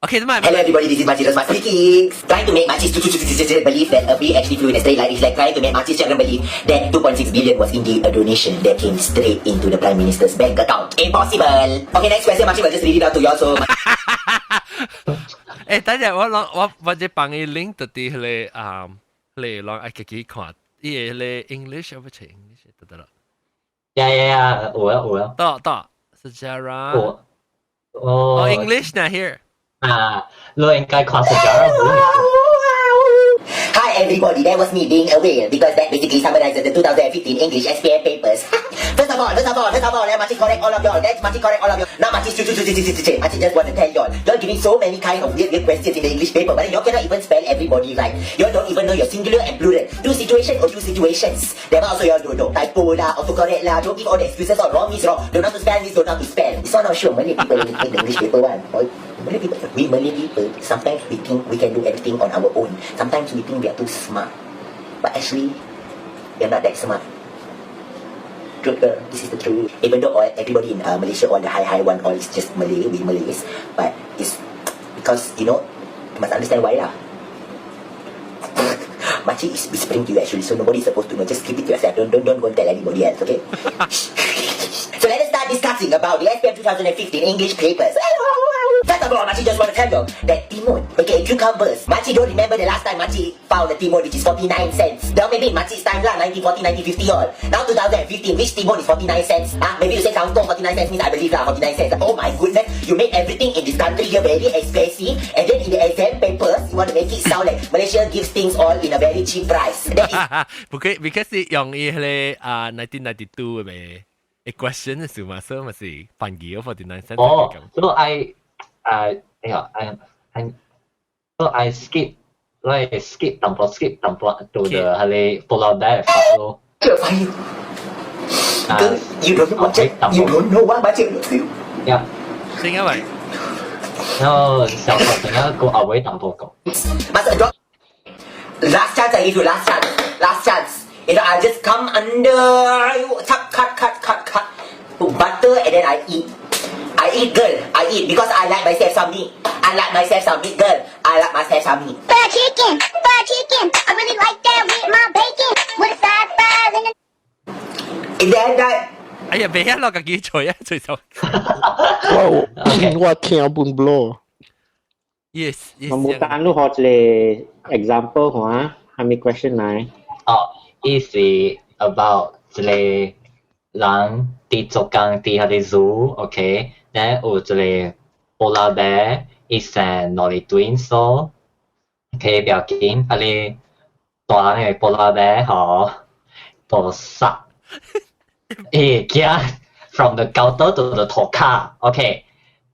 Okay, hello everybody, this is Marcus speaking. Trying to make Marcus believe that a bee actually flew in a straight line is like trying to make Marcus believe that 2.6 billion was indeed a donation that came straight into the Prime Minister's bank account. Impossible! Okay, next question, Marcus will just read it out to you all, so... 等陣我只幫你 link 到啲佢哋 play 咯，愛自己看，伊個 English 有冇切 English 得啦？呀，有啊，到 sejarah。哦 English 呢 here。你應該看 sejarah。Hi everybody, that was me being aware because that basically summarizes the 2015 English SPM papers. First of all, Machi correct all of y'all. That's Machi correct all of y'all. Now Machi just want to tell y'all giving so many kind of weird questions in the English paper, but y'all cannot even spell everybody right. Y'all don't even know your singular and plural. Two situation or two situations. That also y'all don't know. Typo lah, autocorrect lah. Don't give all the excuses or wrong is wrong. Don't know to spell this, don't know to spell. It's not sure many people in the English paper one. We Malay people, sometimes we think we can do everything on our own. Sometimes we think we are too smart. But actually, we are not that smart. Truth, this is the truth. Even though everybody in Malaysia, all the high one, all is just Malay, we Malays. But it's because, you must understand why lah. Machi is whispering to you actually, so nobody's supposed to know. Just keep it to yourself. Don't go and tell anybody else, okay? So let us start discussing about the SPM 2015 English papers. First of all, Machi just want to tell you that Timon, okay, cucumbers. Machi don't remember the last time Machi found a Timon which is 49 cents. Now maybe Machi's time lah, 1940, 1950 all. Now 2015, which Timon is 49 cents? Maybe you say Kangkong 49 cents means I believe lah, 49 cents. Oh my goodness, you make everything in this country here very expensive, and then in the exam papers, you want to make it sound like Malaysia gives things all in a very cheap price. That is because 用伊迄個1992嘅question 係嘛，所以咪是翻譯咗49 cents。哦，所以so I skip skip to the Hale polar bear follow. You don't know what Machi will do. Yeah. 係因為然後小學成日個阿偉淡薄講。Master, drop. Last chance, I give you last chance. I'll just come under, cut. Put butter and then I eat. Girl. I eat because I like myself some meat. Girl. I like myself some meat. Fried chicken. I really like that with my bacon. With side fries and And then that. 哎呀，別落個機嘴啊，最手。我聽半 blow。Yes. Mamutaan lu hot le example ha. Hami question nai. Easy about the 人啲做工啲喺啲 zoo, okay. Then 有一個 polar bear 伊成落嚟短數 ，okay 不要緊，喺啲大呢個 polar bear 嗬，就殺，伊行 from the counter to the 頭卡 ，okay.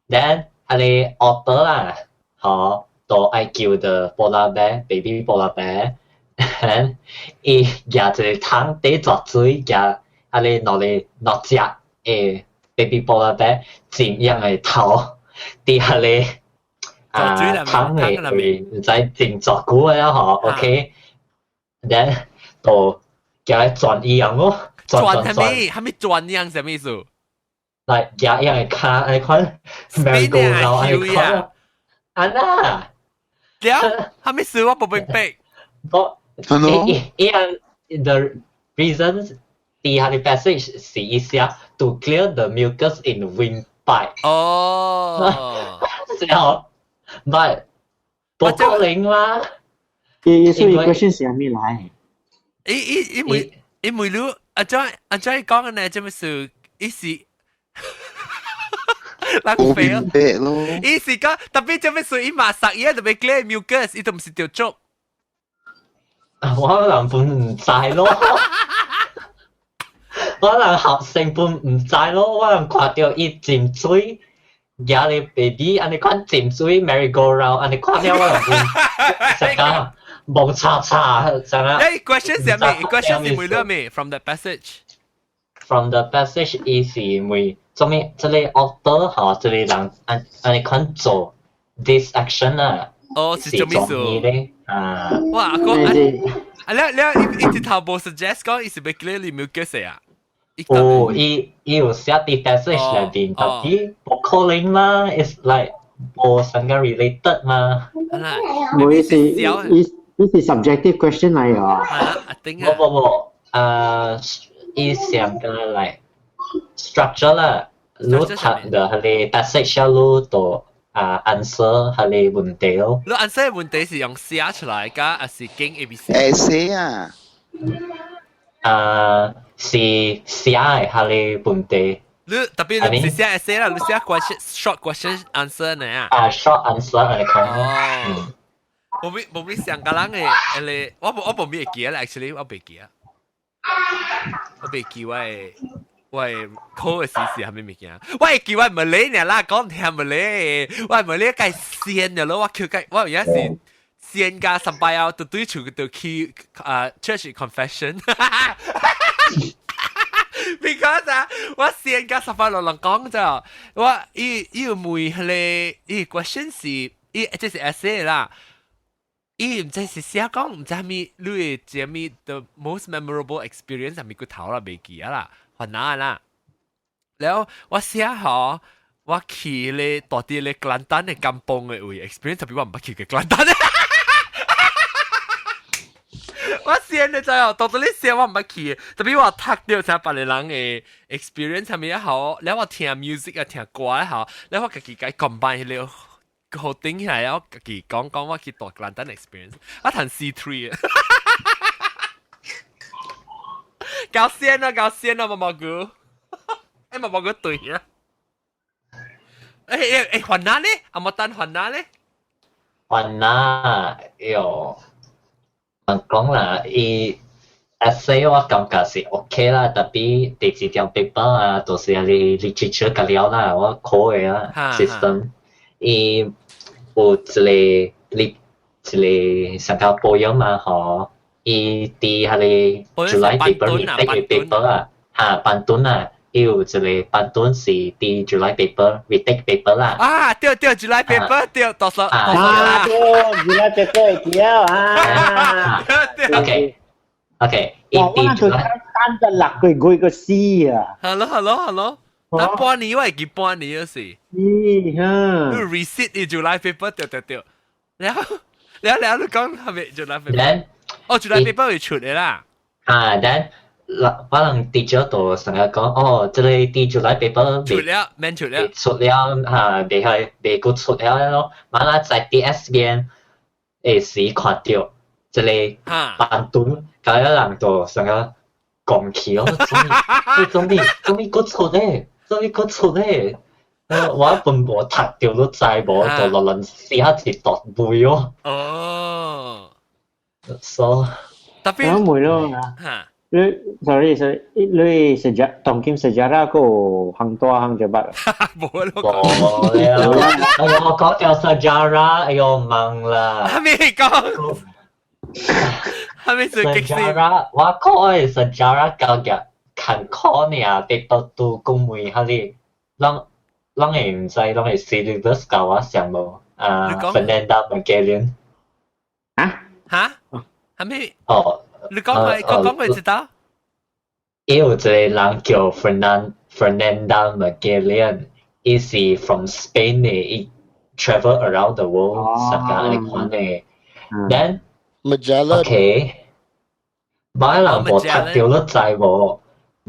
Then 喺啲 otter 啦，嗬，就愛叫 the polar bear, baby polar bear. And 伊夾一個湯底作水，夾喺啲落隻baby polar bear 尖樣嘅頭，啲喺啲湯嘅唔知尖作久嘅啦嗬 ，OK。Then 就夾嚟轉樣咯，轉係咪轉樣什麼意思？嚟夾樣嘅卡嚟看 merry-go-round 嚟看，安娜，係咪事我冇明白？The reasons the passage 是一下 to clear the mucus in the windpipe. 哦，之後 but 不可能啦。所以 question 是咩來？因為如阿仔講嘅呢，就咪是意思。浪費啊！意思講特別就咪是伊馬殺嘢，特別 clear mucus，伊都唔是條竹。我可能本唔知咯，可能學成本唔知咯，我能看到伊浸水，惹你 baby， 安尼看浸水 merry-go-round， 安尼看了我能成個蒙查查，成個。question 係咩 ？question 係每兩咩 ？From the passage。From the passage 伊是每做咩？這裡 author 嗬，這裡人安尼看做 this action 啊。哦，是做咩事？哇，阿哥，你一頭冇 suggest 講，伊是咪 clearly mucus 啊？哦，伊有寫啲 passage 裏邊，但係冇可能嘛 ，it's like 冇成個 related 嘛。冇意思，呢是 subjective question 嚟㗎。冇，伊成個 like structure 啦，你讀的係 passage 路度 answer 下你問題咯。你 answer 問題是用寫出來㗎，還是經 ABC？ essay 啊。是寫下你問題。你特別你唔是寫 essay 啦，你寫 short question answer 呢short answer 嚟講。哦。冇咩上個人嘅，你我冇咩記啦 ，actually 我未記啊，我未記喂考嘅時係咩物件？喂記喂唔理你啦，講聽唔理，喂唔理計線嘅咯，我叫計我而家是線加十八啊，對住對去church confession。because 啊，我線加十八落嚟講就，我依每咧依 question 是依即係 essay 啦。伊唔知是寫講唔知係咪你嘅係咪 the most memorable experience 係咪個頭啦未記啊啦，很難啦。然後我寫好，我去咧到底咧簡單嘅甘榜嘅位 experience 特別我唔去嘅簡單嘅。我寫咧就係到底你寫我唔去，特別我讀到才別人嘅 experience 係咪好，然後我聽 music 啊聽歌好，然後我自己解 combine 了。好頂起來，然後自己講我去讀簡單 experience， 我彈 C3 啊，搞線啊，毛毛哥，毛毛哥對啊，雲南咧，阿冇單雲南咧，雲南喲，講啦，essay 我感覺是 OK 啦，特別第幾條 paper 啊，都是你 literature 嘅料啦，我考嘅啊 system。伊有一個上個保養嘛吼，伊佇迄個 July paper 啊，班頓啊，伊有一個班頓是佇 July paper retake paper 啦。啊，對 July paper 對，到時對 July paper 對啊。OK，伊佇 July 單得6個 C 啊。Hello。但半年我係記半年嗰時，你 reset 啲 July paper 對，然後你講係咪 July paper？ 哦 July paper 會出嚟啦。then 我人 teacher 度成日講，哦，這個啲 July paper 出了，免出了，未個出了咯，馬拉在 DS 邊會時看到，這個班頓嗰個人度成日講起哦，總咪個出咧。所以佢出咧，我一本我讀掉都滯冇，就落輪試下字讀背咯。哦，所特別我妹咯，你 sorry，你當今sejarah ko hang tua hang jabat。冇咯，我講掉 sejarah， 哎呦忙啦。係咪講？係咪最激死？我講嘅 sejarah 教嘅。看考呢，別到都公會下啲，啷會唔知，啷會 syllabus 教我上冇Fernanda Magellan 嚇？係咪？哦，你講佢知道？有一個人叫 Fernanda Magellan，伊是 from Spain 嘅，伊 travel around the world，成個嚟看嘅。Then Magellan，OK，馬人無讀到都知無。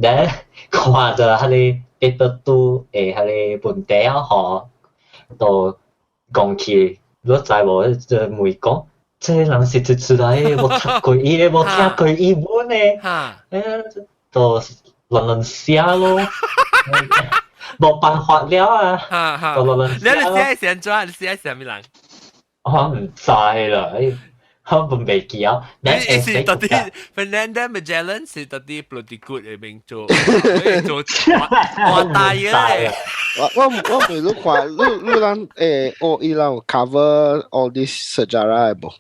咧看着迄個paper 2誒，迄個問題啊，吼，都講起，你知無？就問講，這個人是出來誒，無讀過伊誒，無聽過伊文誒，都亂寫咯，冇辦法了啊，都亂寫咯。你寫做，你寫咩人？我唔知啦。我唔未記啊！你是到底 Fernanda Magellan 是到底 political 嘅名做我大嘅。我未都看，你人我伊人 cover all this sejarah 冇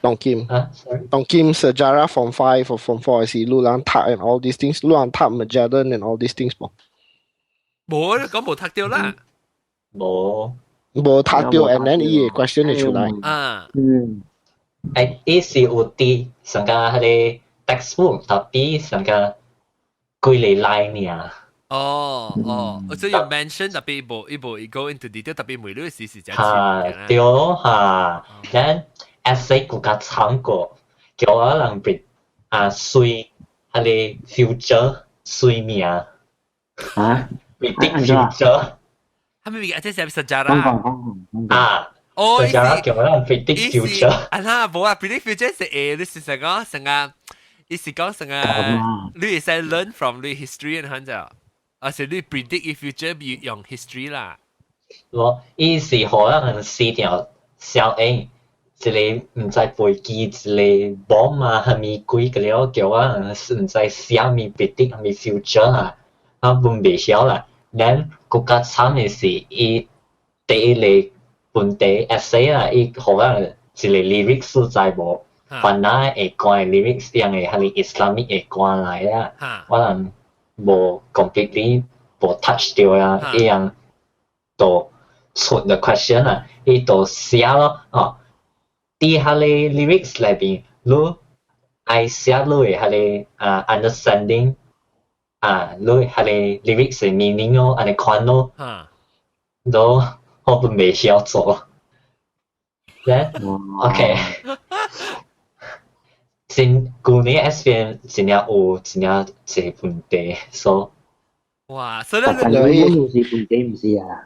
？Dong Kim sejarah from 5 or from 4 是你人讀 and all these things， 你人讀 Magellan and all these things 冇？冇，你講冇讀到啦。冇。冇讀到 and then 伊個 question 會出來。伊是有啲成個迄個 textbook， 特別成個幾嚟來爾。所以有 mention 特別一部 go into detail， 特別每類事實真係。對嚇，then essay 佢較長過，叫我人別隨迄個 future 隨名。predict future。係咪即係sejarah？啊，哦，sejarah叫人 predict future。啊啦，冇啊 ，predict future 係你是成個成個，你是講成個，你係使 learn from 你 history 嘅咁就，而且你 predict future 用 history 啦。我伊是可能四條小 A。一個唔知飛機，一個 bomb 啊，係咪鬼個了叫啊？唔知啥咪 predict 係咪 future 啊？啊，本未曉啦。then 更加慘嘅是，伊第一個本地 essay 啊，伊可能一個 lyrics 實在無，反而會講 lyrics 樣嘅係你 Islamic 會講來啊，可能無 completely 無 touch 到啊，一樣就出嘅 question 啊，伊就寫咯，哦。啲下咧 lyrics 裏邊，你愛寫你嘅下咧understanding 你下咧 lyrics 嘅 meaning 咯，安尼看咯，都我本未曉做。咧 ，OK， 先舊年 SPM 真係有真係一個問題，所以哇，所以你唔是問題唔是啊？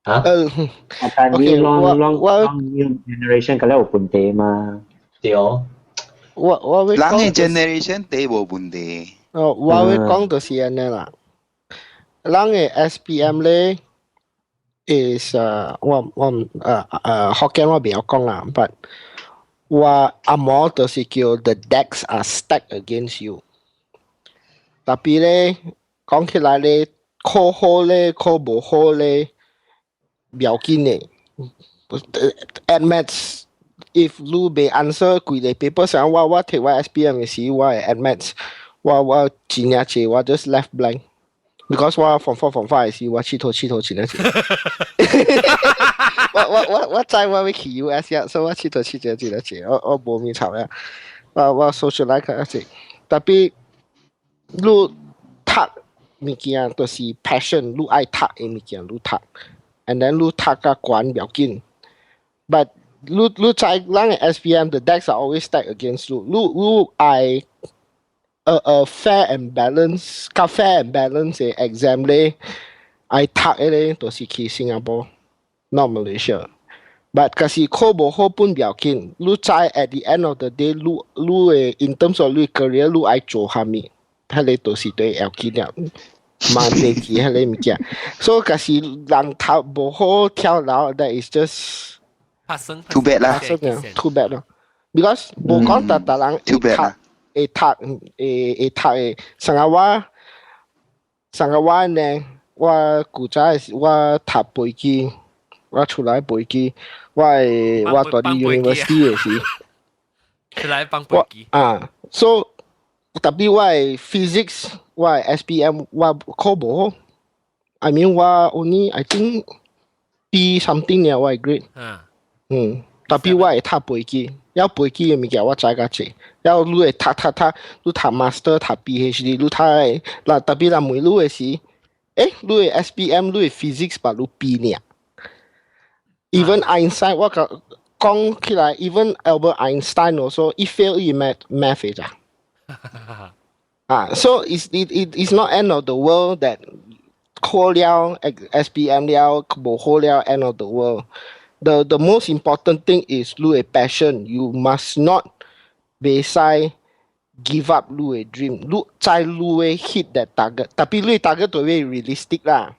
啊？但係long generation 嗰啲有問題嘛？對。我人嘅 generation 都冇問題。我會講就是安尼啦。人嘅 SPM 咧 is 我福建我未有講啦，but 我阿毛就是叫 the decks are stacked against you。特別咧講起來咧，考好咧，考無好咧。唔要緊嘅 ，admits if 你未 answer 幾個 paper 上我睇我 SPM 嘅時，我係 admits 我真係謝我 just left blank because 我 form 4嘅時我黐頭真係我知我會去 US 呀，所以我黐頭真係我冇面炒呀，我 socialize 一隻，特別你讀物件就是 passion， 你愛讀嘅物件你讀。And then 你讀個關唔要緊 ，but 你知人嘅 SPM the decks are always stacked against you。你愛fair and balance， 個 fair and balance 嘅 exam 咧，愛讀嘅咧都是去新加坡 ，not Malaysia。But 可是考無好本唔要緊，你知 at the end of the day， 你嘅 in terms of 你 career， 你愛做啥物，迄個都是對要緊嘅。萬地記迄個物件，所以嗰時人頭無好跳樓 ，that is just too bad 啦 ，too bad 咯。Because 無講特人會讀嘅，上個我呢，我古早我讀飛機，我出來飛機，我讀啲 university 嘅時，出來幫飛機so 特別我係 physics。我 SPM 我考無好 I mean 我 only I think B something 呢我係 grade 特別我會讀飛機有飛機嘅物件我知較濟有你會讀你讀 master 讀 PhD 你讀嗱特別人問你嘅時你嘅 SPM 你嘅 physics 吧你 B 呢 even Einstein 我講起來 even Albert Einstein also he fail in math 咋so it's not end of the world that 考了 SPM 了無好了 end of the world. The most important thing is 你嘅 passion. You must not 袂使 give up 你嘅 dream. 你在你嘅 hit that target. 特別你 target 都會 realistic 啦，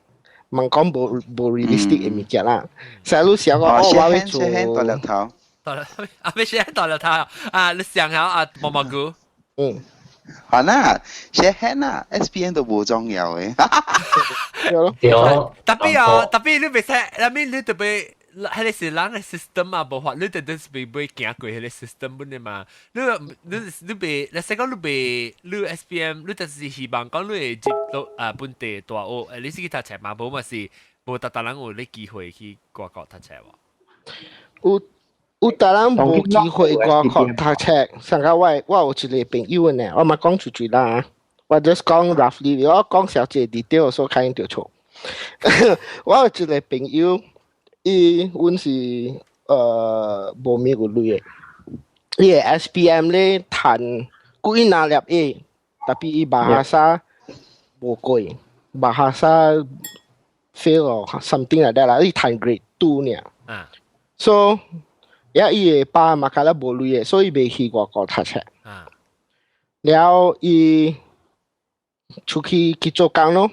唔講無 realistic 嘅物件啦。所以你想講我會做。大粒頭。咩先大粒頭你想下毛毛菇。係啦 ，share hand 啊 ，SPM 都冇重要嘅。特別你袂使，你特別迄個是人嘅 system 啊，無法你特別袂行過迄個 system 本嘅嘛。你袂，你使講你 SPM， 你就是希望講你會接到本地大學，你是去讀冊嘛？無嘛是無特人有你機會去外國讀冊喎。有特人無機會外國讀冊，上個我有一個朋友呢，我咪講出去啦，我 just 講 roughly， 我講少啲 detail， 所以肯定錯。我有一個朋友，阮是無咩個類嘅，伊個 SPM 咧談幾拿粒嘢，特別伊bahasa無過，bahasa fail or something like that 啦，伊彈 grade 2呢。So 伊爸馬卡拉無類嘅，所以未去過國讀冊。了伊出去做工咯，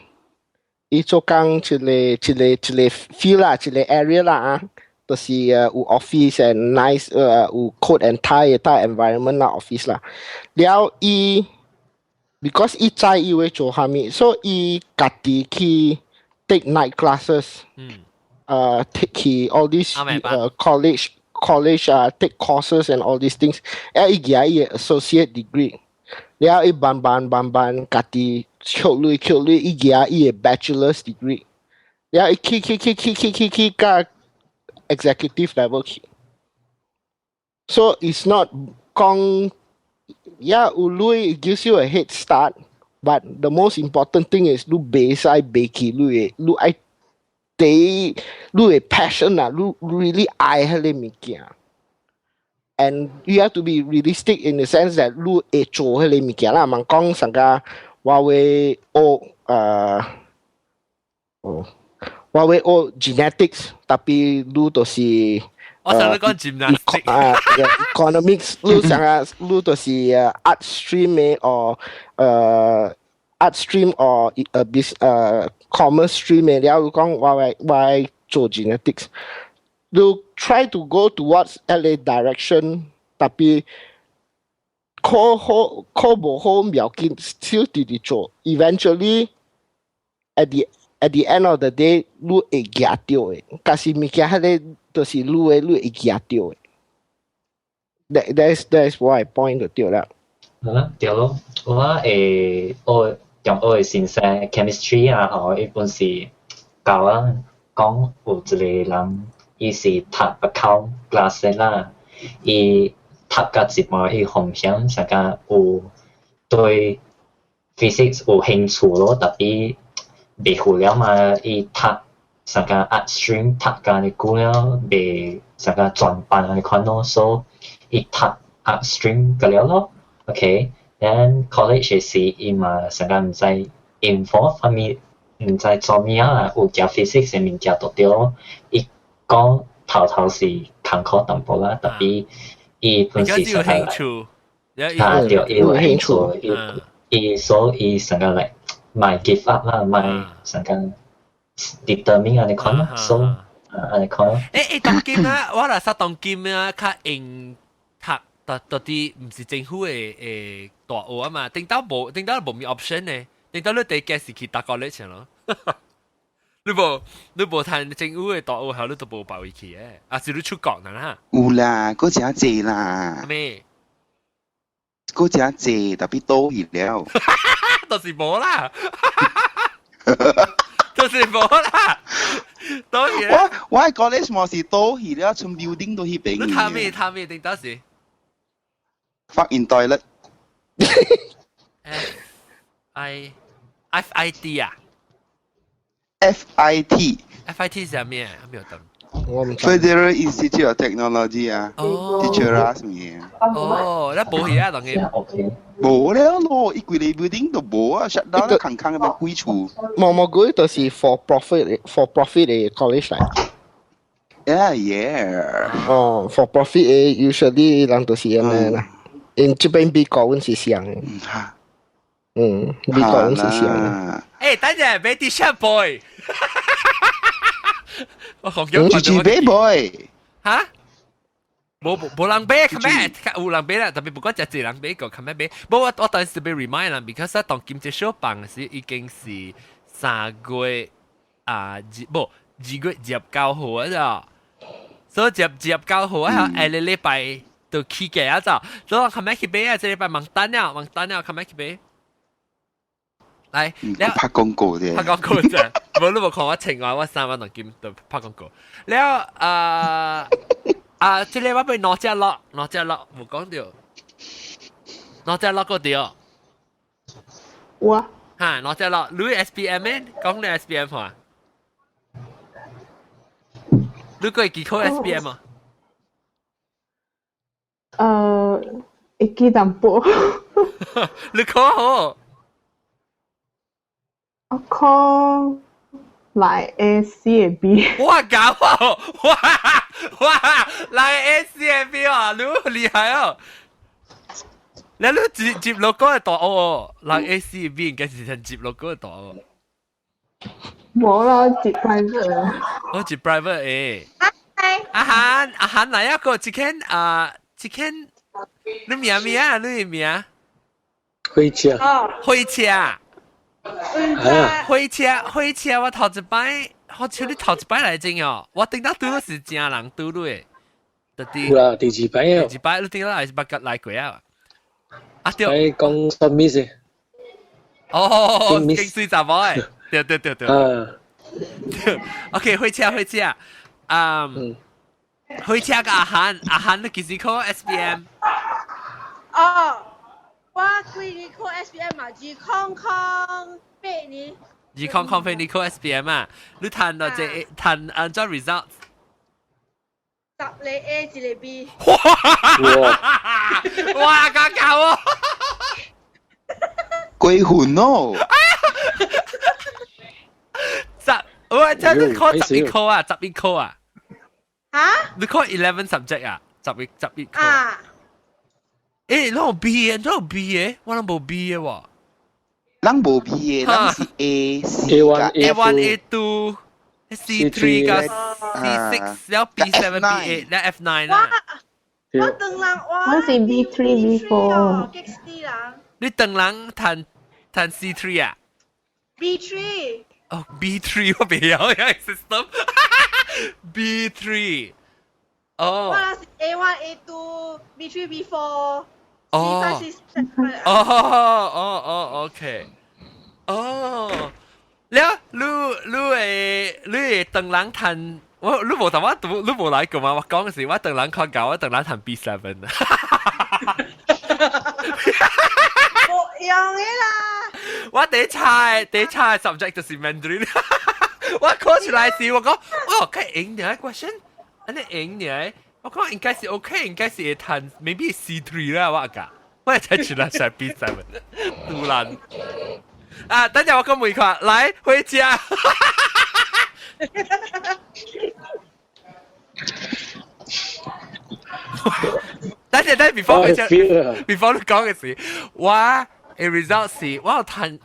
伊做工一個 feel 啦，一個 area 啦啊，就是有 office and nice 有 coat and tie 嘅 environment 啦 office 啦。了伊 because 伊知伊會做蝦米，所以伊家己去 take night classes，take 去 all these college take courses and all these things，伊舉伊 associate degree。แล้วอีบันกะติเขียวลุยอีเกียอี bachelor's degree แล้วอีคีกะ executive level คี so it's not กองอุลุย it gives you a head start but the most important thing is ลุbase ไอเบคีลุไอเตลุpassion น่ะลุ really ไอให้เลยมิเกียand you have to be realistic in the sense that 你會做迄個物件啦，唔講上個我會genetics，特別你就是我想你講 gymnastics，economics， 你上個你就是 art stream 嘅或art stream 或commerce stream 嘅，然後講我會做 genetics。You try to go towards LA direction, tapi 考無好唔要緊 still 直直做。Eventually, at the end of the day, 你會夾到嘅。但是物件迄個就是你會夾到嘅。That is why point 就對啦。好啦，對咯。我用我嘅先生 chemistry 啊，伊本是教啊，講有一個人。伊是讀 account class 啦，伊讀甲一半伊方向上甲有對 physics 有興趣咯，特別未好了嘛，伊讀上甲 art stream 讀甲你久了，未上甲專班安尼款咯，所以伊讀 art stream 個了咯 ，OK，then college 嘅時伊嘛上甲唔知 involve 方面唔知做咩啊，有夾 physics 嘅物件讀到咯，伊。講頭是坎坷淡薄啦，特別伊本身上個嚟，對，伊有興趣，所以上個嚟，唔 give up 啦，唔上個 determine 安尼講咯，所以安尼講咯。當今啊，我嚟說當今啊，較應讀到啲唔是政府嘅大學啊嘛，頂到冇咩 option 呢，頂到你第一件事去大學咧先咯。你無趁政府嘅大學後，你都無報去嘅，啊是你出國啦哈？有啦，嗰隻濟啦。咩？嗰隻濟，特別多去了。就是無啦，就是無啦，多去啦。我係講你什麼是多去了，從 building 到去邊。你睇咩？頂到時？Fuck in toilet。FIT 啊？FIT 是咩？沒有懂。Federal Institute of Technology 啊。Teacher 啊，什麼？哦，那冇嘢啊，當然。冇了咯，一幾個 building 都冇啊 ，shut down 都空空嘅幾處。冇嗰啲都是 for profit 嘅 college 嚟。Yeah。哦 ，for profit 嘅 usually 人都是咁樣啦。因這邊美國阮是像。美國阮是像。誒，等陣俾啲 shop boy。我講咗。住俾 boy。嚇？冇人俾，咁咩？有人俾啦，特別不過就係人俾個，咁咩俾？不過我當時被 remind 啦 ，because 當今次小辦時已經是3月2月19號啊咋，所以19號啊，下個禮拜就起價啊咋，所以咁咩去俾啊？這禮拜忙單了，咁咩去俾？嚟，拍廣告啫，拍廣告啫，冇你冇看我情話，我3萬當金就拍廣告。แล้ว即係我俾攞隻落冇講到，攞隻落個掉。我嚇，攞隻落，你 SPM 咩？講你 SPM 好啊？你個幾考 SPM 啊？會記淡薄。你考好？我考来 A C B。哇搞哦，哇，来 A C B 啊，你好厉害哦！你接 logo 嘅大哦，來 A C B 應該是接 logo 嘅大哦。冇啦，接 private。我接 private 誒。阿涵嚟一個chicken 你名啊？你名？開車。開車。開車，我頭一擺，好似你頭一擺嚟整哦，我頂到對是正人對對誒。有啦，第二擺啊。第二擺你頂到係八格來過啊？啊對。係講什麼事？哦，勁水雜貨誒，對。OK， 開車，開車個阿涵你幾時考 SBM？ 哦。我幾年考 SBM 嘛，200飛你考 SBM 啊？你彈到這彈按照 result？ 10個 A 1個 B。哇，搞喎！鬼魂哦！我真係考11科啊，11科啊！嚇？你考11 subject 啊？11科。誒，你有 B 嘅，你有 B 嘅，我諗冇 B 嘅喎。咱冇 B 嘅，咱是 A1、A2、C3 加 C6，然後 B7、B8，然後 F9 啦。我等人我是 B3、B4。你等人彈 C3 啊 ？B3。哦 ，B3 我未有嘅 system。B3。哦。我是 A1、A2、B3、B4。哦，OK，哦，แล้ว你等人ทัน我你冇但你冇嚟過嘛？我講嘅時我等人看教，我等人ทัน B7 啊。冇用嘅啦。我第一猜 subject 就是 Mandarin。我考出來時我講哦，可以贏啲 question， อันนี้贏啲。我講應該是 OK， 應該是會彈 maybe C3 啦，我講，我才出來係 B7， 突然啊！等陣我講每塊，來回家。等陣 before 你講嘅時，我嘅 result 是我有彈，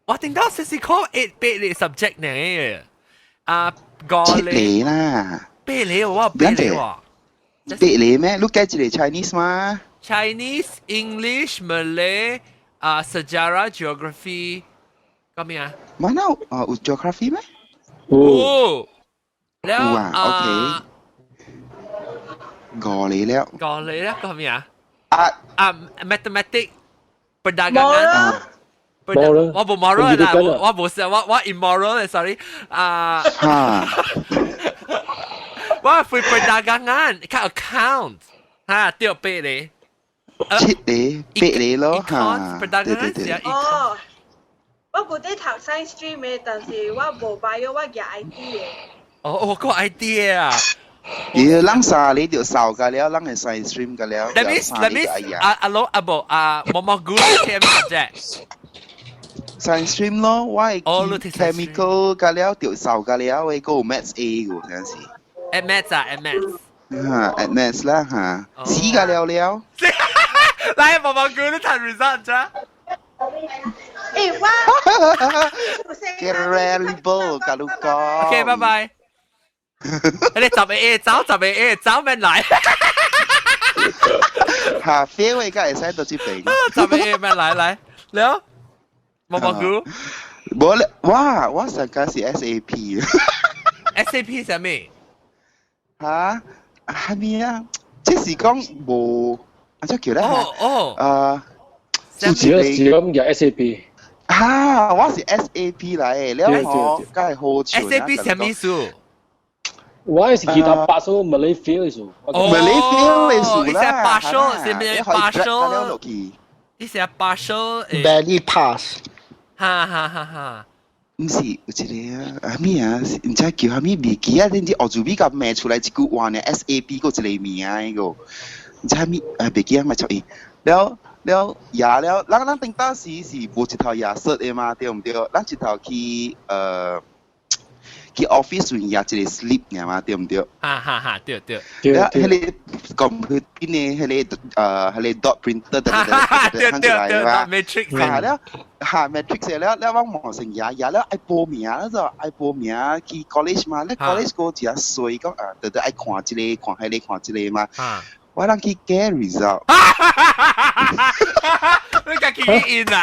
我頂到試考8嘅 subject 呢，啊5嚟啦，8嚟我8嚟喎。8嚟咩？你計一個 Chinese 嘛 ？Chinese、English、Malay、sejarah、geography，咁咩啊？mana有 geography 咩？哦，แล้วOK， 5嚟แล้ว咁咩啊？mathematics perdagangan。我冇 moral 啦，我冇事，我 immoral 咧 ，sorry 我會 perdagangan 看 account 嚇掉8嚟，7嚟8嚟咯嚇。perdagangan 是啊。哦，我嗰啲讀 science stream 嘅，但是我冇 bio， 我嘅 ID 嘅。哦，我個 ID 啊。咱三你就掃㗎了，咱係 science stream 㗎了。That means 毛毛菇係咩 subject？Science stream 咯，我係 chemical 㗎了，就掃㗎了，我個 maths A 㗎嗰陣時。at maths 啊 at maths at maths 啦嚇，死㗎了了。來毛毛菇你睇 result 咋？誒我 Terrible 㗎老哥。OK， 拜拜。你10 A 走10 A 走咩嚟？嚇 fail 嘅梗係使到接病。10 A 咩嚟？你好，毛毛菇。冇咧，我上家是 SAP。SAP 係咩？嚇係咩啊？即是講冇啊，即叫咧自己咁嘅 SAP。嚇，我是 SAP 嚟，你好，梗係好潮。SAP 係咩數？我係其他八數 Malay fail 嘅數。Malay fail 嘅數啦。係 partial， 係咩 partial？呢是 partial。Barely pass。哈。唔是，有一個啊咩啊？唔知叫啥物名記啊？你知澳洲比較名出來一句話呢 ？SAP 嗰一個名啊，個唔知啥物啊？別記啊，咪錯意。了牙了，咱頂當時是無一頭牙刷的嘛，對唔對？咱一頭去去 office 有也一个 slip 呢嘛，对唔對？哈，對。แล้ว迄個 computer 呢，迄個dot printer 對 matrix แล้วmatrix แล้วว่ามอง成嘢แล้วไอ้報名แล้ว就ไอ้報名去 college 嘛，แล้ว college 個只衰講對愛看一個，看迄個，看一個嘛。我啷去 get result？ 你家己in 啊？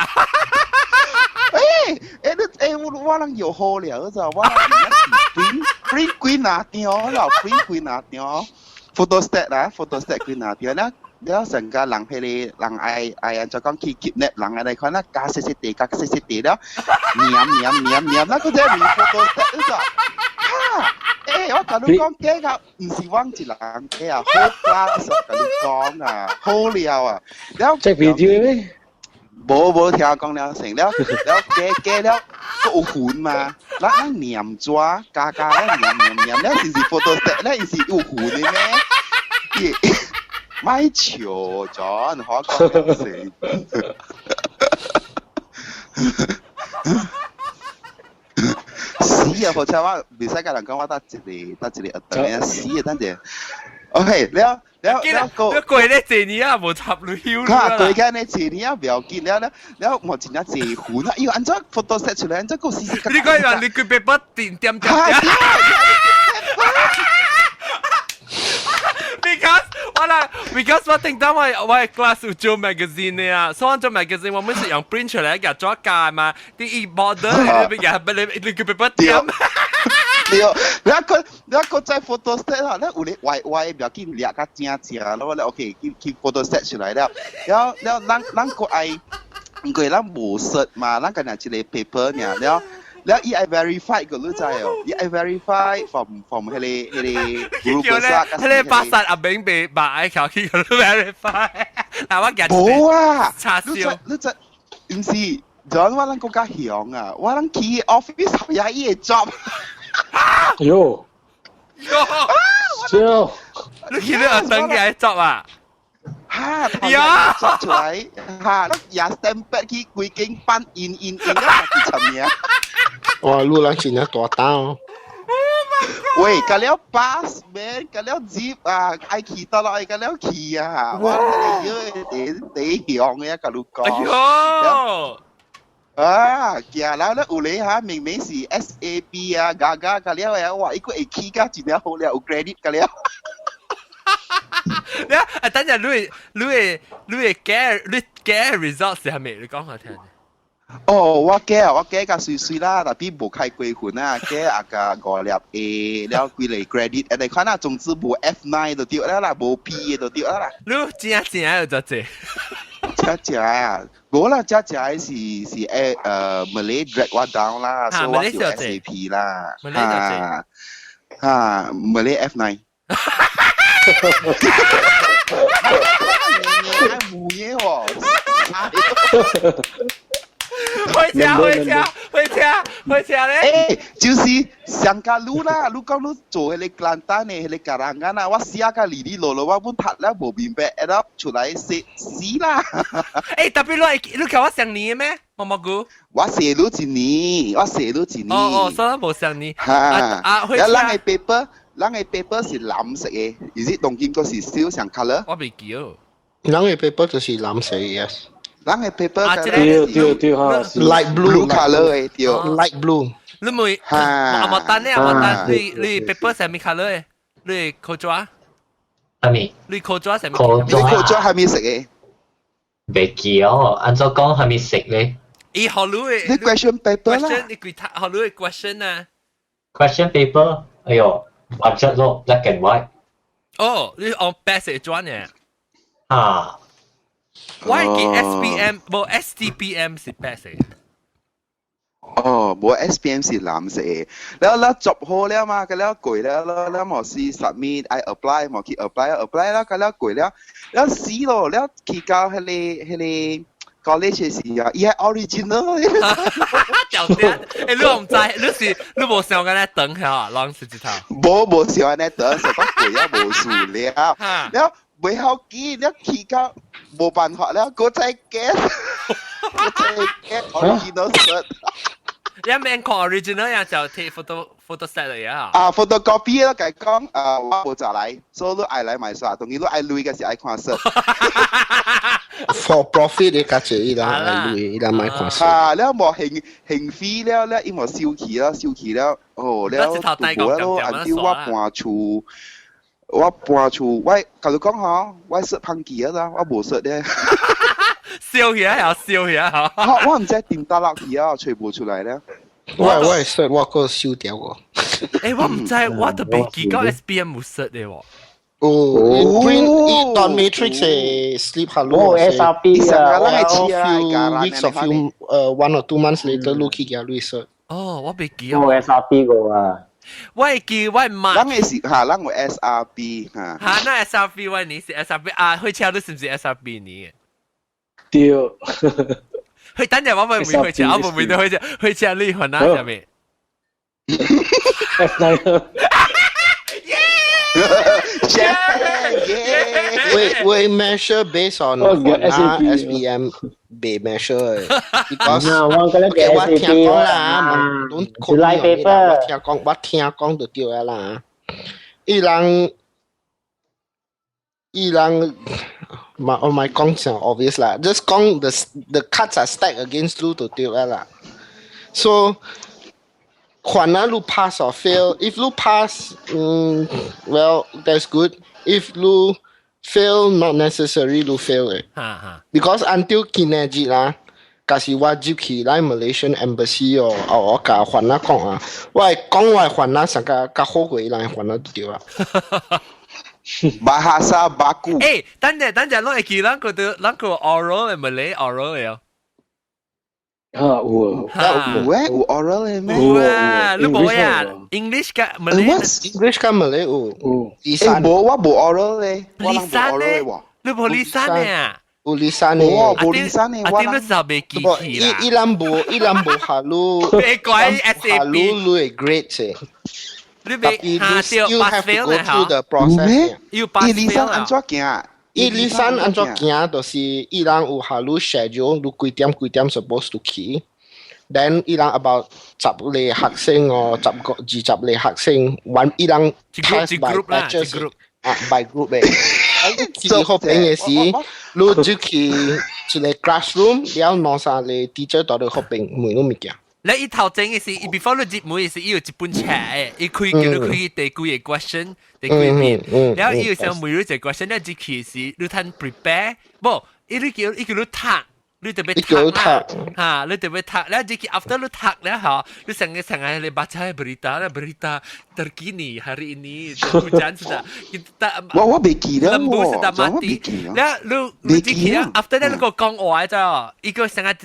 我啷又好了，就我print 幾拿張，然後 print 幾拿張 ，photostat 啦 ，photostat 幾拿張แล้ว成個人迄個人愛就講去 kidnap 人啊，你看啦，加細地แล้ว黏啦，嗰隻 photostat 咗，我同你講假個唔是我一人假啊，好class同你講啊，好了啊，แล้ว即係 video 咩？冇聽講了成แล้ว假แล้วก็有หุ่นมาแล้วนั่งเหนียมจ้วกาแล้วเหนียมแล้ว是 photostat แล้ว是有หุ่น的咩？咪潮咗，可講死。死啊！或者我未使甲人講，我得一個等死啊！等陣 ，OK，แล้ว個過呢幾年啊，冇插女優啦。對緊呢幾年啊，唔要緊แล้ว我真係借款啊！要按照 photostat 出來，按照個試試。你講人你佢別不點。Because 我聽到我 class 有做 magazine 的啊，所以做 magazine 我們是用 print 出來嘅做假嘛，啲 e-border 你佢別不點。แล้วก็在 photostat 啦，แล้ว有啲歪唔要緊掠個正แล้ว OK 去 photostat 出來แล้ว咱個愛，因為咱冇實嘛，咱個係一個 paper 呢，แล้วอีไอ verify ก็รู้ใจอ๋ออีไอ verify from เฮเลกรุ๊ปก็สักเฮเลภาษาอ่ะเบงเบบ่าไอ้เขาที่เขา verify แต่ว่าแกจะชาซิลรู้ใจ唔是จอนว่าลังก็กะเหียงอ่ะว่าลังคีออฟฟิศยาอีจ็อบโย่你見到等嘅จ็อบอ่ะจ็อบ出來แล้วอย่า stamp ที่กุยเก่งปั้นอินแล้วที่ทำเนี่ย哇，路人真係大膽。喂，咁了 pass man，咁了 zip 啊，愛騎到落，咁了騎啊，我係你向嘅一個路講。行啦，有你嚇，明明是 SAP 啊，嘎咁了呀，哇，一個會騎㗎，真係好了，有 credit 㗎了。等陣你嘅 result 係咪？你講下聽。哦，我假個水啦，但係冇開過款啊，假個5粒 A，แล้ว幾嚟 credit，你看啊，總之冇 F9 就掉啦，冇 P 就掉啦。你正有就正。正啊，我啦正是Malay drag 我 down 啦，所以我叫 SAP 啦。Malay F9。冇嘢喎。會聽咧。就是上架路啦，路講路做迄個簡單嘅迄個家人間啊，我寫個哩落，我本讀了無明白，然後出來死啦。特別你叫我上年咩？毛毛菇。我寫路一年。哦，所以冇上年。然後咱嘅 paper 是藍色嘅，而且當今個是少上 color。我未記哦。咱嘅 paper 就是藍色嘅。咱嘅 paper 對哈 ，light blue color 嘅對 ，light blue。你冇冇單咧？冇單，你 paper 係咩 color 嘅？你口抓？係咪？你口抓係咩？口抓係咩色嘅？未記哦，按照講係咪色咧？咦，好攞嘅。你 question paper 啦。你佢好攞嘅 question 啊。question paper，哎呦，畫質咯 ，black and white。哦，你on basic 轉嘅。啊。我係記 SPM，冇 STPM 是 basic。哦，冇 SPM 是藍色嘅，แล้วจบ好แล้ว嘛，แล้ว攰แล้วหมอซี submit I apply หมอคี apply แล้ว攰แล้ว死咯，แล้วคี教迄個 college 時啊，伊係 original。屌屌，你唔知，你冇想緊咧等下，啷是一頭。冇想緊咧等，實在攰啊，冇數了，แล้วไม่好記，แล้วคี教冇辦法แล้ว，嗰隻 get original cert。你免看 original 呀，就睇 photo set 嚟啊。photocopy 啦，計講我冇就嚟，所以你愛嚟買啥，同你愛累嘅時愛看色。For profit 你價錢伊拉累，伊拉買看色。แล้ว冇興費แล้ว伊冇燒氣แล้ว哦แล้ว我อันที่ว่า搬厝，我甲你講嗬，我識噴機啊，我冇識咧。笑起啊，笑起啊！我唔知點打落去啊，吹冇出嚟咧。我係識，我個燒掉個。誒，我唔知，我特別記到 SPM 冇識嘅喎。Print Don Matrix sleep hello SRP weeks of few 1 or 2 months later look at your research 我未記啊SRP 個啊我記我媽咱嘅是咱有 SRP 那 SRP 我你是 SRP 開車都是唔是 SRP 你對去等陣我咪開車我咪都開車你換啊上面we measure based on SPM be measure because okay 我聽講啦don't quote me 我聽講就對啦伊人我咪講上 obvious 啦 just 講 the cards are stacked against you 就對啦 so看啊，你 pass or fail. If you pass, well, that's good. If you fail, not necessary you fail 嘅。Because until 今日啦，假使我入去來 Malaysian Embassy 我甲還啊講啊，我係還啊，成個較好過伊人還啊對啊。Bahasa baku。等陣，我會記咱個 oral 嘅 Malay oral 嚟。有oral 嘅咩？有啊，你冇呀 ？English 加 Malay，English 加 Malay 有。我冇 oral 咧，lisan 咧，你冇 lisan 嘅。有lisan 嘅，冇lisan 嘅，我點都就未記起啦。伊人冇下路，下路你係 great 啫。你未下掉 pass fail 咧嚇？要 pass fail 安怎行？伊lisan 安怎行？就是伊人有下路 schedule，你幾點 supposed to去。Then 伊人 about 10個學生哦，20個學生，伊人 test by batches，by group 嘅。去學邊嘅時，你就去一個 classroom，然後攞晒你 teacher 到你學邊每個物件。你一頭整嘅是，before 你入門嘅是，伊有一本冊嘅，伊開叫你開第幾個 question，第幾面，然後伊有想每日一個 question，你入去是，你睇 prepare，不，伊叫你讀。你特別讀啦，你特別讀，然後jadi after 你讀了哈，你sangat baca berita terkini hari ini hujan sudah kita lembu sudah mati. 然後你jadi after 你個講話啫，一個sangat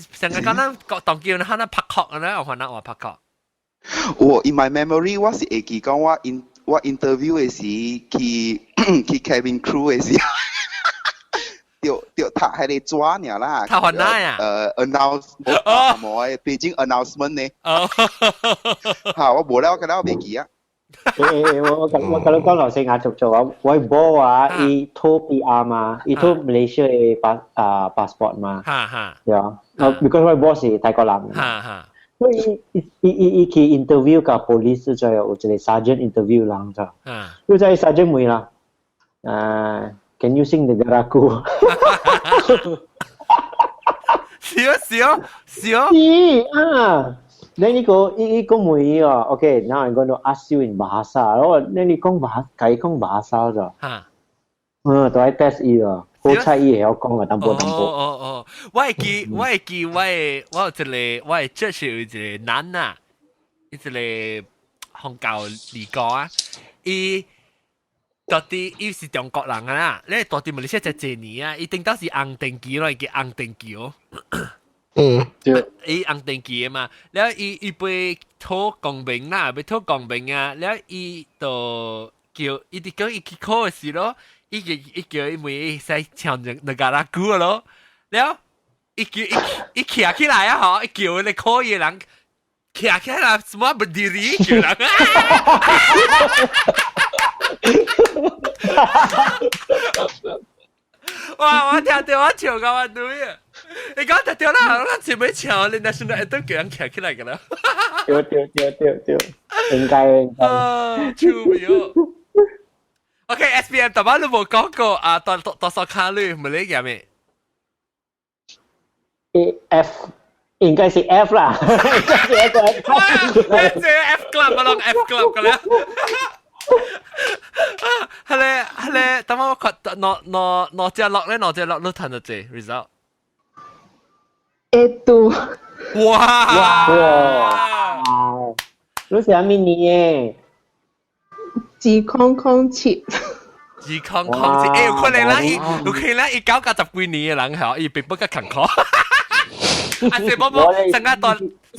可能當叫可能拍殼啦，可能話拍殼。In my memory 我是會記講我 interview 嘅時去 cabin crew 嘅時。他喺度抓你啦，他還哪呀？announcement 冇北京 announcement 呢？嚇，我冇啦，我覺得我未記啊。我kalau kau nak saya ngacuk cakap, why bawa itu PR 嘛，itu Malaysia 嘅passport 嘛。呀，because why bawa是泰國人。所以伊去 interview 個 police 就有一個 sergeant interview 人咋。佢就係 sergeant 妹啦。Can you sing Negaraku? Sure. Then iko mo iyo. Okay, now I'm going to ask you in bahasa. Then iko bahasa jo. To I test iyo. 好彩伊會曉講啊，淡薄。我會記我這是有一個男啊，一個香港嚟講啊，伊。到底伊是中國人啊！你到底馬來西亞只幾年啊？伊頂到是紅定期咯，叫紅定期哦。伊紅定期嘛，然後伊被討公平啦，被討公平啊！然後伊就叫伊哋講伊去考嘅時咯，伊叫伊咪使唱那個啦鼓咯，然後伊企起來啊！嗬，伊叫你考嘅人企起來，semua berdiri叫人。哇！我聽到我笑到我對啊！你講就對啦，我前尾唱你 national anthem 叫人騎起來㗎啦。對，應該。啊，超妙。OK，SPM 特晚都冇講過啊，多少卡率唔理嘅咩 ？F 應該是 F 啦，應該是 F。哇，你這 F club 嘛，攏 F club 㗎啦。係咧，等我看攞隻落咧，攞隻落都睇到啫 result。A2。哇！你寫咩嘢？G007。G007，有可能啦，有可能啦，伊搞90幾年嘅人嗬，伊並不個坎坷。啊，是冇，成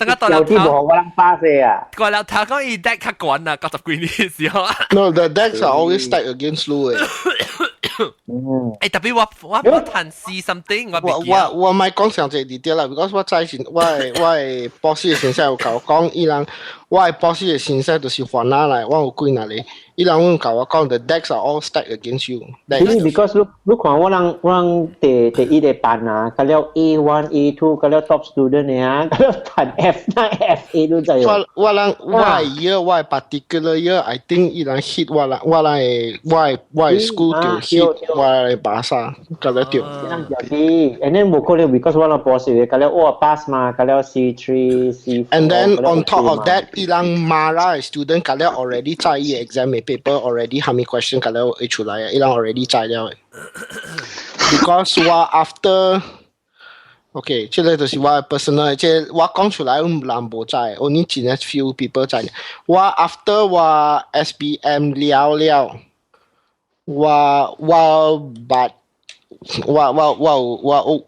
個大有啲冇我諗巴士啊。個樓頭講伊 deck 較滾啊，90幾年嘅時候。No, the decks are always stacked against Lu 誒，特別我談 see something，我咪講上這 detail 啦 ，because 我在我 boss 嘅先生有教我講，伊人我 boss 嘅先生就是還拿來，我有幾那裡，伊人有教我講 the decks are all stacked against you。because 你看我人第一個班啊，佢了 A1、A2，佢了 top student 嘅啊，佢了談 F9、F8 都在。我 year 我 particular year I think 伊人 hit 我 school 就 hit 我巴薩，佢了掉。And then 冇可能 because 我人 boss 嘅，佢了我 pass 嘛，佢了 C3、C4。And then on top of that，伊人 Mara student 佢了 already 在伊 exam paper already how many question 佢了會出來啊，伊人 already 在了。Because 我 after。OK， 這個就是我 personal， 這我講出來人無知 ，only 只係 few people 知。我 after 我 SBM 了，我捌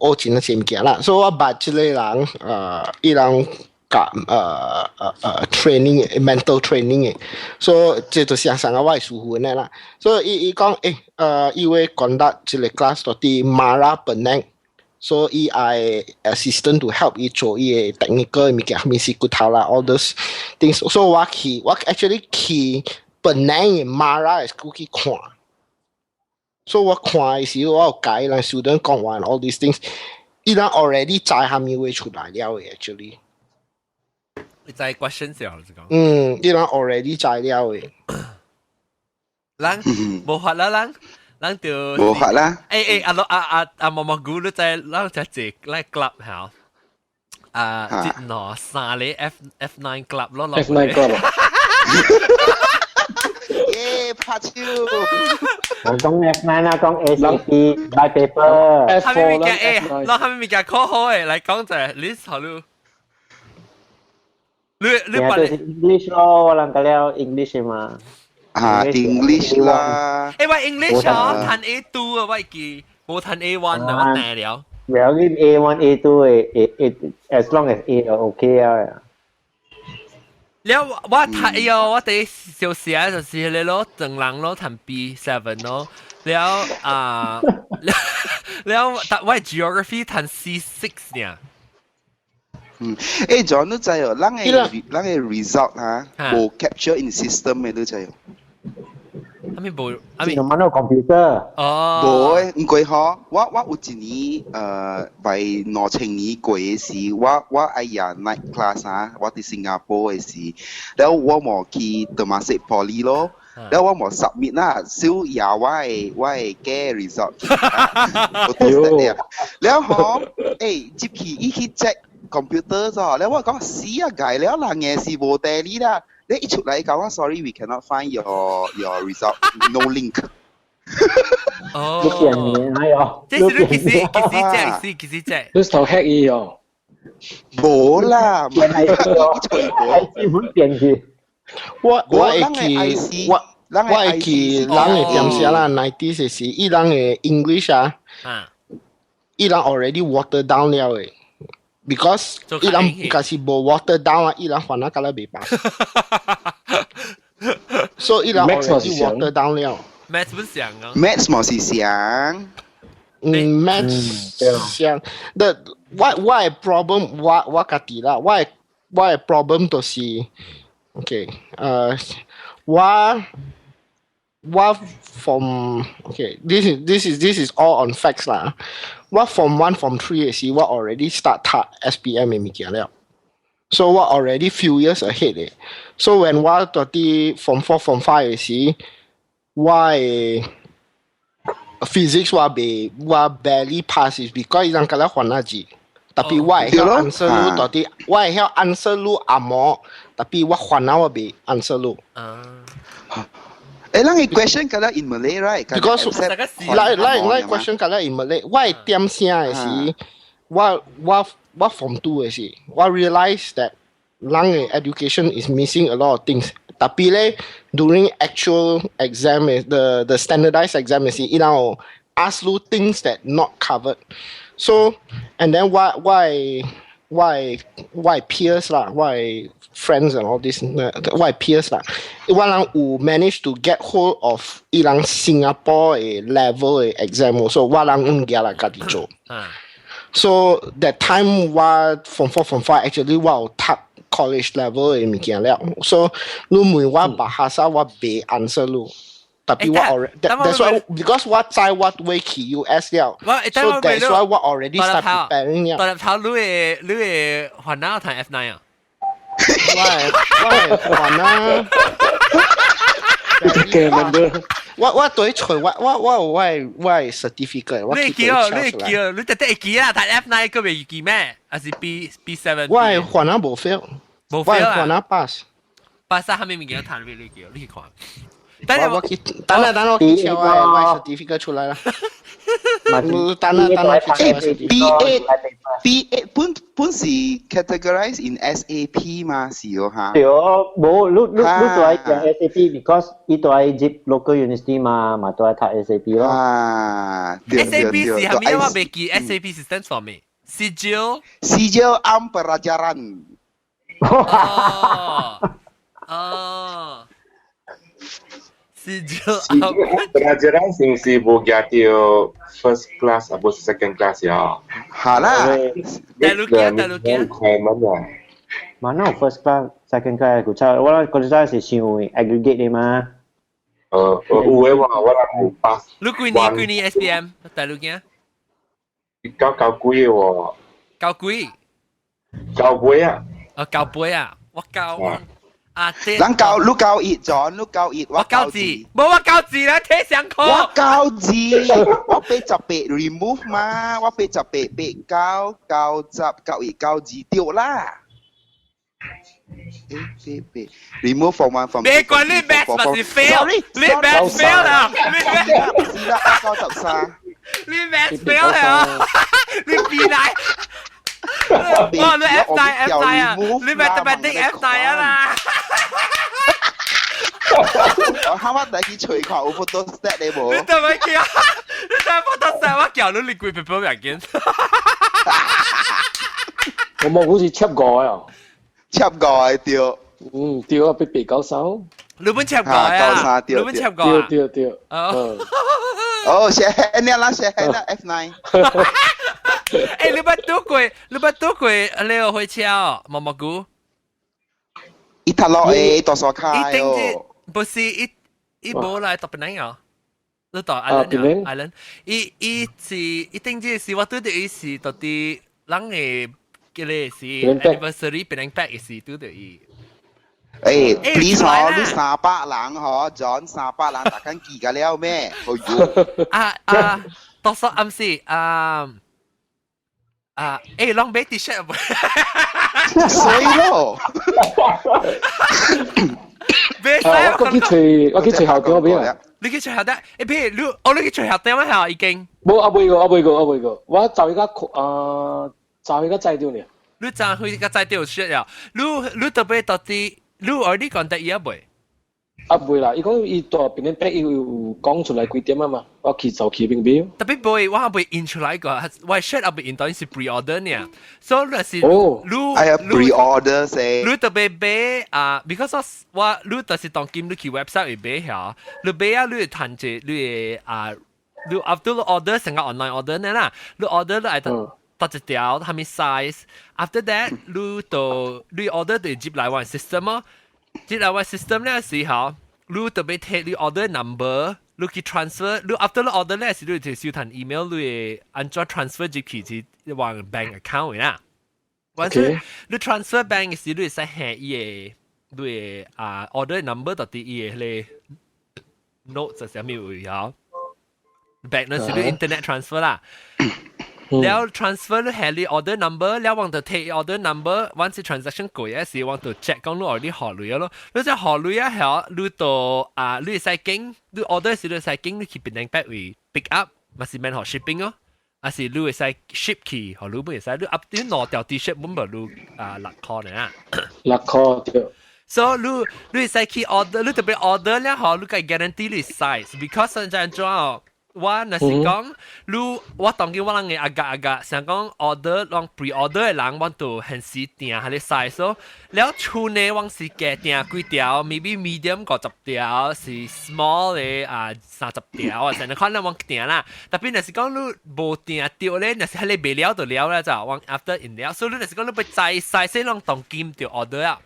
我真係寫物件啦，所以我捌這個人伊人甲training mental training 嘅，所以這就是上我係師傅嘅啦。所以伊講伊會 conduct 這個 class 到啲 Mara Penang。So he I assistant to help he 做伊 technical 物件，咪是骨頭啦 all those things. So 我 actually 去 Penang Mara school 去看。So 我看嘅時候，我有解啦 student 講完 all these things， 伊人 already 知下面會出來了嘅 actually。你知 question 時候就講。伊人 already 知了嘅。人無法啦，人就冇法啦。毛毛菇都在，咱就只來 club 好。節喏三哩 F9 club 咯。F9 club。耶，拍超。我講 F9 啦，講 ACP by paper。F4 啦。F9。咱係咪嘅考好誒？嚟講就係你頭路。你把 English 咯，我諗佢了 English 嘛。English 啦。我 English 啊，談 A2 啊，我記冇談 A1 啊，我難了。Well, in A1, A2, as long as A 就 OK 啊。แล้วว่าไทยว่าแต่เสียวเสีย就是你攞正人攞談 B7 咯แล้วว่า geography 談 C6 เนี่ยJohn 都知哦，咱嘅 result 哈，冇 capture in system 嘅都知哦。係咪用乜 computer？ 冇誒，唔過嗬，我有一年為2000年過嘅時，我哎呀 night class 啊，我喺新加坡嘅時，然後我冇去 Temasek Poly 咯，然後我冇 submit 啦，少呀我係嘅 result， 我 test 咧，然後接去一去 check computer 咗，然後我講死啊計，然後人嘅是冇地理啦。你一出嚟講話 ，sorry we cannot find your result, no link。哦，你騙人哎喲！即係你幾時隻？你頭 hack 伊哦？冇啦，騙係資本騙佢。我會去人嘅點寫啦，90是伊人嘅 English 啊，伊人 already water down 了嘅。Because 伊人假是無 water down 啊，伊人反而覺得未白。所以伊人 already water down 了。Maths 不像啊。Maths 冇是像。Maths 像。我嘅 problem 我家己啦，我嘅 problem 就是，OK，我 what from okay, this is all on facts lah. What from 1 from 3 is what already start SPM in Mikia. So what already few years ahead. So when what 30 from 4 from 5 is why physics what barely pass is because yang kala hwanaji. Tapi why help answer lu tadi why help answer lu amo tapi what hwana be answer lu. Lang question kala in Malay, right? Because like question kala in Malay. Why tiam sia is what from 2 is what realize that lang education is missing a lot of things. Tapi le during actual exam the standardized exam is ask you things that not covered. So and then why peers lah, why friends and all this, why peers lah, walang who managed to get hold of ilang Singapore level exam also walang ungyala kadijo. So that time what from 4 from 5 actually top college level so lu mui wa bahasa wa be answer lu. Tapi what already that's why because what side what way ki US so that's why what already start preparing ya. ตอนนั้นเขารู้หัวหน้าทาง F9 อ่ะ why หัวหน้า what 對除 why certificate 你記你特登記啊，但 F9 個未記咩？還是 B7 why หัวหน้า冇 fail 冇 fail 啊，หัวหน้า pass 後面唔記得彈俾你記，你去看。等我去敲我 certificate 出來啦。等我去敲 B8 本是 categorized in SAP 嘛，是哦哈。對哦，冇你做喺 SAP because 呢度喺 Jeep local university 嘛都係睇 SAP 咯。SAP 是係咪我未記 SAP 是 stands for 咩？Sijil Am Pelajaran。Sijil pelajaran si Bogatio first class atau second class ya. Hala. Talukia. Mana first class, second class 佢差，我覺得是上 aggregate 嘅嘛。有冇 pass？ 你幾年 SPM Talukia？九幾喎？九幾啊？九杯啊！我九。人教你教一咗，你教一，我教字，冇我教字啦，睇上課。我教字，我俾就俾 remove 嘛，我俾就俾教一教字掉啦。俾 remove from 1 from 2。你講你 math 咪是 fail，你 math fail 啦，你 math 是啦，93。你 math fail 啦，你變奶。哇！你 F9 啊，你 mathematics F9 啊嘛。我啱啱第一次隨考 photostat 你冇？你做咩叫？你做 photostat 我叫你幾倍唔要緊。我冇好似插過啊，插過掉。掉啊，俾九手。你本插過啊？你本插過啊？掉。哦，寫呢啦F9。你捌拄過你有開車哦，毛毛菇。一塔落誒，多數卡喲。不是一冇來到邊樣？你到 island，一定是我對對是到啲人嘅嘅咧是 anniversary 變back 嘅是對對。please 嗬，你300人嗬 ，John 300人，大家記㗎了咩？多數暗示long 買 T-shirt 唔？衰咯！我去隨校點嗰邊啊！你去隨校點？譬如你去隨校點啊？係已經。冇我未過，我就而家制掉呢。你就去個制掉 shit 呀？你特別到啲，你already contact 伊未？未啦，伊講伊大邊啲 back 要講出來幾點啊嘛，我去就去邊邊。特別未，我未 in 出來個，我 shit 我未 in 到是 pre-order 呢，所以那是I have pre-order 先。你特別買because 你就是當今你去 website 去買下，你買啊，你談住你你 after 你 order 成個 online order 呢啦，你 order 你係得一條，係咪 size？After that 你 order 就接來玩 system 咯。接來玩 system 呢時候，你特別 take 你 order number，你去 transfer，你 after 你 order 咧時，你就收彈 email，你會按照 transfer 入去至往 bank account 啦。或者你 transfer bank 嘅時，你會使下伊嘅你order number 到底伊嘅咧 note 就係咩會有 bank 嗰時你 internet transfer 啦。แล้ว transfer 你係你 order number แล้วwant to take order number once the transaction 過嘅時 want to check 講你 already 學累咯，你就學累啊係你到你係經你 order 時你係經你去邊度 back 會 pick up 咪是免學 shipping 咯，還是你係 ship 去學你唔係你 up 你攞掉 T-shirt 本來你6塊呢6塊對。So 你係去 order 你特別 order 咧學你嘅 guarantee 你 size because 現在做我若是講，我當見我人嘅agak想講 order 讓 pre-order 嘅人want to 限時訂佢哋 size 咯，แล้ว厝內往時嘅訂幾條 ，maybe medium 50條，是 small 嘅30條，或者你看你往訂啦。特別若是講你無訂到咧，若是佢哋未了就了啦，就往 after in 了，所以你若是講你要再 size 讓當見就 order 啊，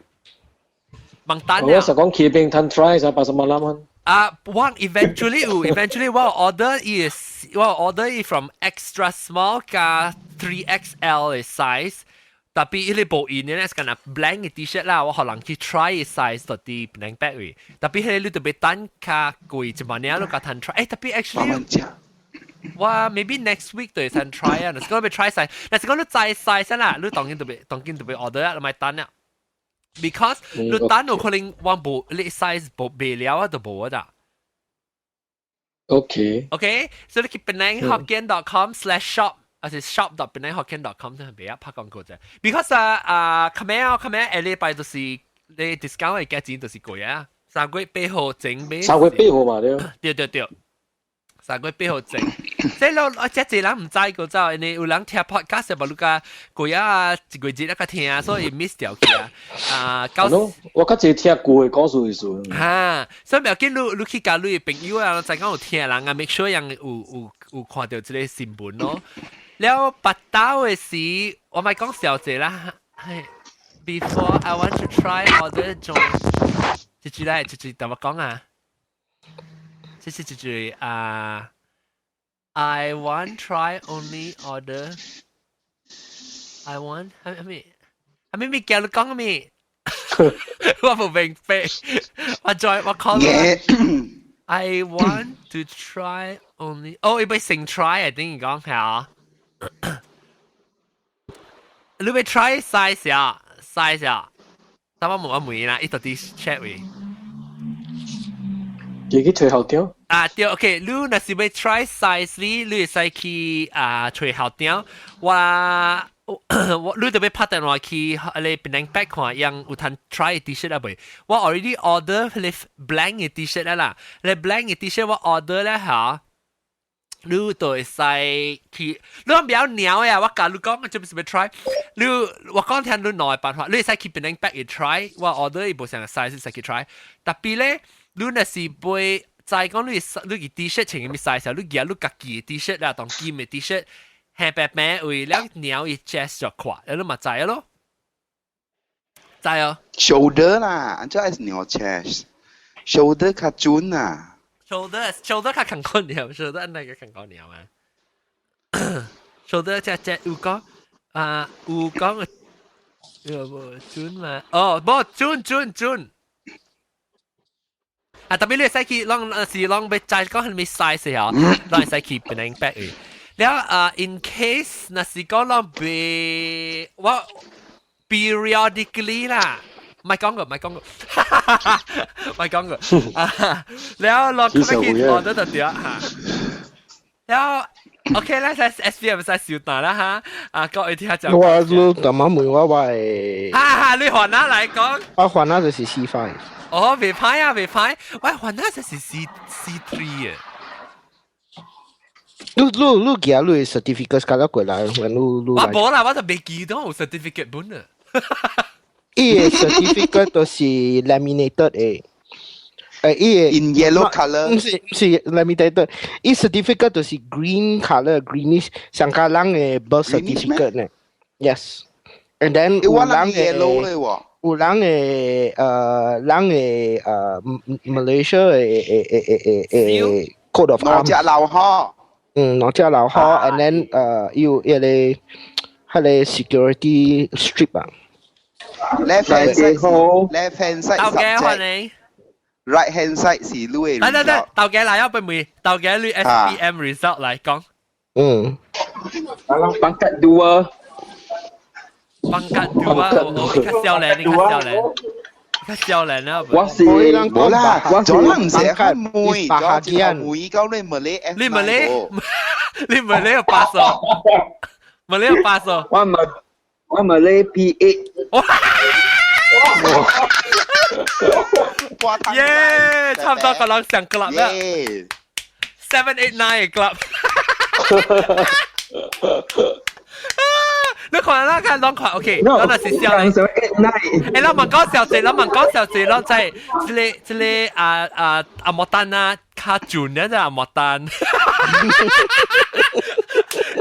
忙單了。我實講 keeping time try 就80萬蚊。one eventually 我 order from extra small 加 3XL 嘅 size， 特別佢哋冇印咧，係講 blank 嘅 T-shirt 啦，我可能去 try 嘅 size 到啲 blank bag 嘅，特別佢哋特別單卡貴，就問你你個單 try，特別 actually 哇 maybe next week 對單 try 啊，你講你 try size，但係講你再 size 啦，你當然特別 order 啦，你咪單啦。because 你單有可能往無你 size 未了啊，就無啊。OK， 所以你去 penanghokkien.com/shop， 或者 shop.penanghokkien.com 都係比較拍廣告啫。because Camel 下禮拜就是你 discount 嘅價錢就是貴啊，3個月8號整俾。3個月8號嘛對。3個月8號整。即係我即係人唔知個就，你有人聽 podcast 就話你個貴啊，一個節一個聽，所以 miss 掉佢啊。我較濟聽舊嘅講述意思。所以唔要緊，你去教你朋友啊，再講有聽人啊 ，make sure 人有看到這個新聞咯。แล้วปัด刀嘅時，我咪講小姐啦。Before I want to try order joint， 這句咧，這句點樣講啊？這句I want try only order. I want 係咪叫你講咩？我冇明白，我講I want to try only。哦，要成 try 啊？等於講係啊。你要 try size 啊？但我冇阿妹啦，一度啲 check 位。自己吹後調。對 ，OK， 你若是要 try size 你會使去吹後調，你特別拍電話去你邊度看樣有攤 try T-shirt 啊未？我 already order 你 blank 嘅 T-shirt 啦，你 blank 嘅 T-shirt 我 order 咧嚇，你就會使去，你唔要鳥呀！我教你講，我做咩要 try？ 我講聽你兩個辦法，你會使去邊度去 try， 我 order 一部上嘅 size 使去 try， 特別咧。你若是背再講你 T-shirt 穿嘅咩 size， 你夾你家己嘅 T-shirt 啦，當劍嘅 T-shirt， 下白白為了鳥嘅 chest 就垮，你咪知咯，知啊 ？Shoulder 啦，這係鳥 chest，shoulder 較準啊。shoulder 較近個鳥 ，shoulder 那個近個鳥啊。shoulder 只有講有講有準嘛？哦，冇準。特別你使去讓被再講係咪 size 啊？讓使去邊樣 back 嘅。แล้วin case 那是講讓被我 periodically 啦，唔係講過，แล้วเราก็ไม่คิด order ตัวเดียวแล้วโอเคแล้วใช้ SPM ใช้小蛋啦嚇，各位聽下就。我你特晚問我係。你換哪嚟講？我換哪就是 C5。哦，未歹啊，喂，換哪就是 C3 啊？你寄你 certificate 交咗過來，你。我冇啦，我就未記到有 certificate 本啊。伊 certificate 都是 laminated 嘅。in yellow color 唔是 laminated， 伊 certificate 就是 green color greenish， 上加人嘅 birth certificate 呢 ，yes，and then 有人嘅 yellow 嘅喎，有人嘅Malaysia 嘅code of arms 攞隻流河，攞隻流河 and then 要係security strip 啊 left hand side 豆嘅換 subject 你。 right hand side 是 Louis 嚟，豆嘅嚟啊！不如豆嘅你 SPM result 嚟講。Pangkat 2. Pangkat 2我你較少年，你較少年啦。我是冇啦，咗啦唔寫開妹，咗之後 bahagian 妹溝你咪你 F9 你咪你有8數，咪你有8數。我咪你 P8. 耶，差唔多個人上 club 啦，789 club。你看啦，看，看 ，OK，我那是笑你。誒，我問講小姐，我即係即個阿莫丹啊，卡轉咧就阿莫丹。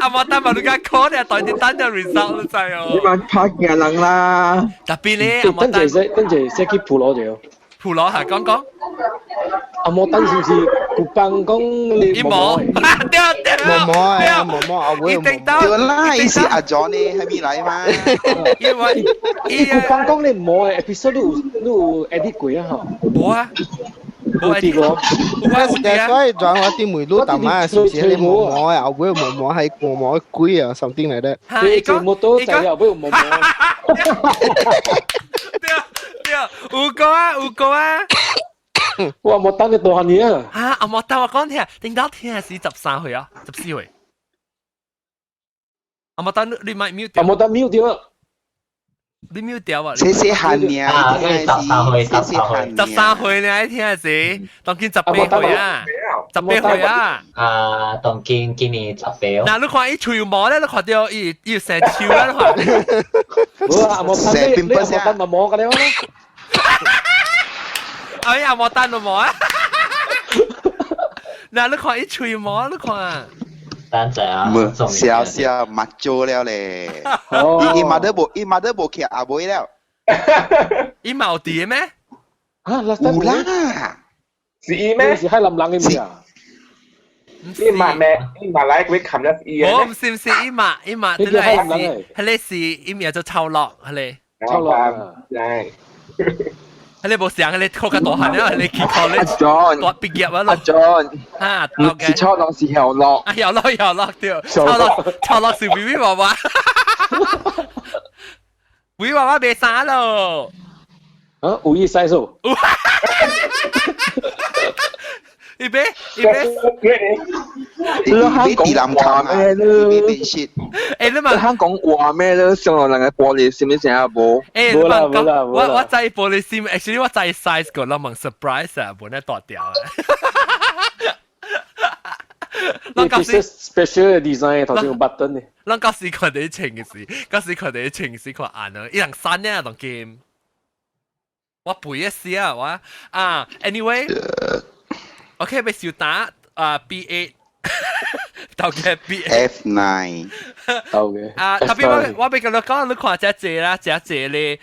阿莫丹咪你家 call 你代啲單嘅 result 都滯哦。你咪拍嘅人啦。特別咧，阿莫丹。跟住寫佢鋪攞咗。鋪攞係講。阿莫丹是唔是古邦講你一模？毛阿會對啦，意思阿 John 呢喺邊嚟嘛？因為古邦講你冇嘅 episode 都 edit 過啊嚇。冇啊。冇啲個，所以仲我啲梅魯特嘛，是唔是你毛毛啊？會毛毛係毛毛龜啊，something like that。你做冇多就又會毛毛。有個啊！哇！莫丹你多少年啊？啊！阿莫丹我講聽，定到聽係13歲啊，14歲。阿莫丹你咪 mute 掉。阿莫丹 mute 掉啊！你 mute 掉啊！13歲啊！13歲你喺聽係時，當見18歲啊，18歲啊。當見今年18。嗱，你看伊吹毛咧，你看到伊成超啦，你看。哇！阿莫丹你阿莫丹咪毛㗎你啦。哎呀，莫丹都冇啊！嗱，你看伊吹毛，你看。單仔啊！笑抹咗了咧。伊抹得冇劇阿妹了。伊冇啲咩？啊，有啦。是咩？是喺林冷嘅咩啊？伊抹咩？伊抹來佢冚咗伊嘅。我唔是伊抹，真係你是伊名做臭落，係你。臭落，係。你冇想你扣個大漢啊！你去 college 多畢業啊！阿 John 啊，是臭落是後落，後落掉，臭落是 BB 娃娃，BB 娃娃別生咯。啊，5億曬數。一杯，你香港話咩咧？你問香港話咩咧？上來人嘅玻璃閃唔閃啊？冇。冇啦，我制玻璃閃 ，actually 我制 size 個，我問 surprise 啊，本來斷掉啊。我嗰時 special design 頭先用 button 嘅。我嗰時佢哋情時佢硬啊，一人刪咧當 game。我背一試啊，我anyway。OK， 被小打B8， 到嘅 B8。F9。OK。特別我俾佢講，你看隻啦，隻咧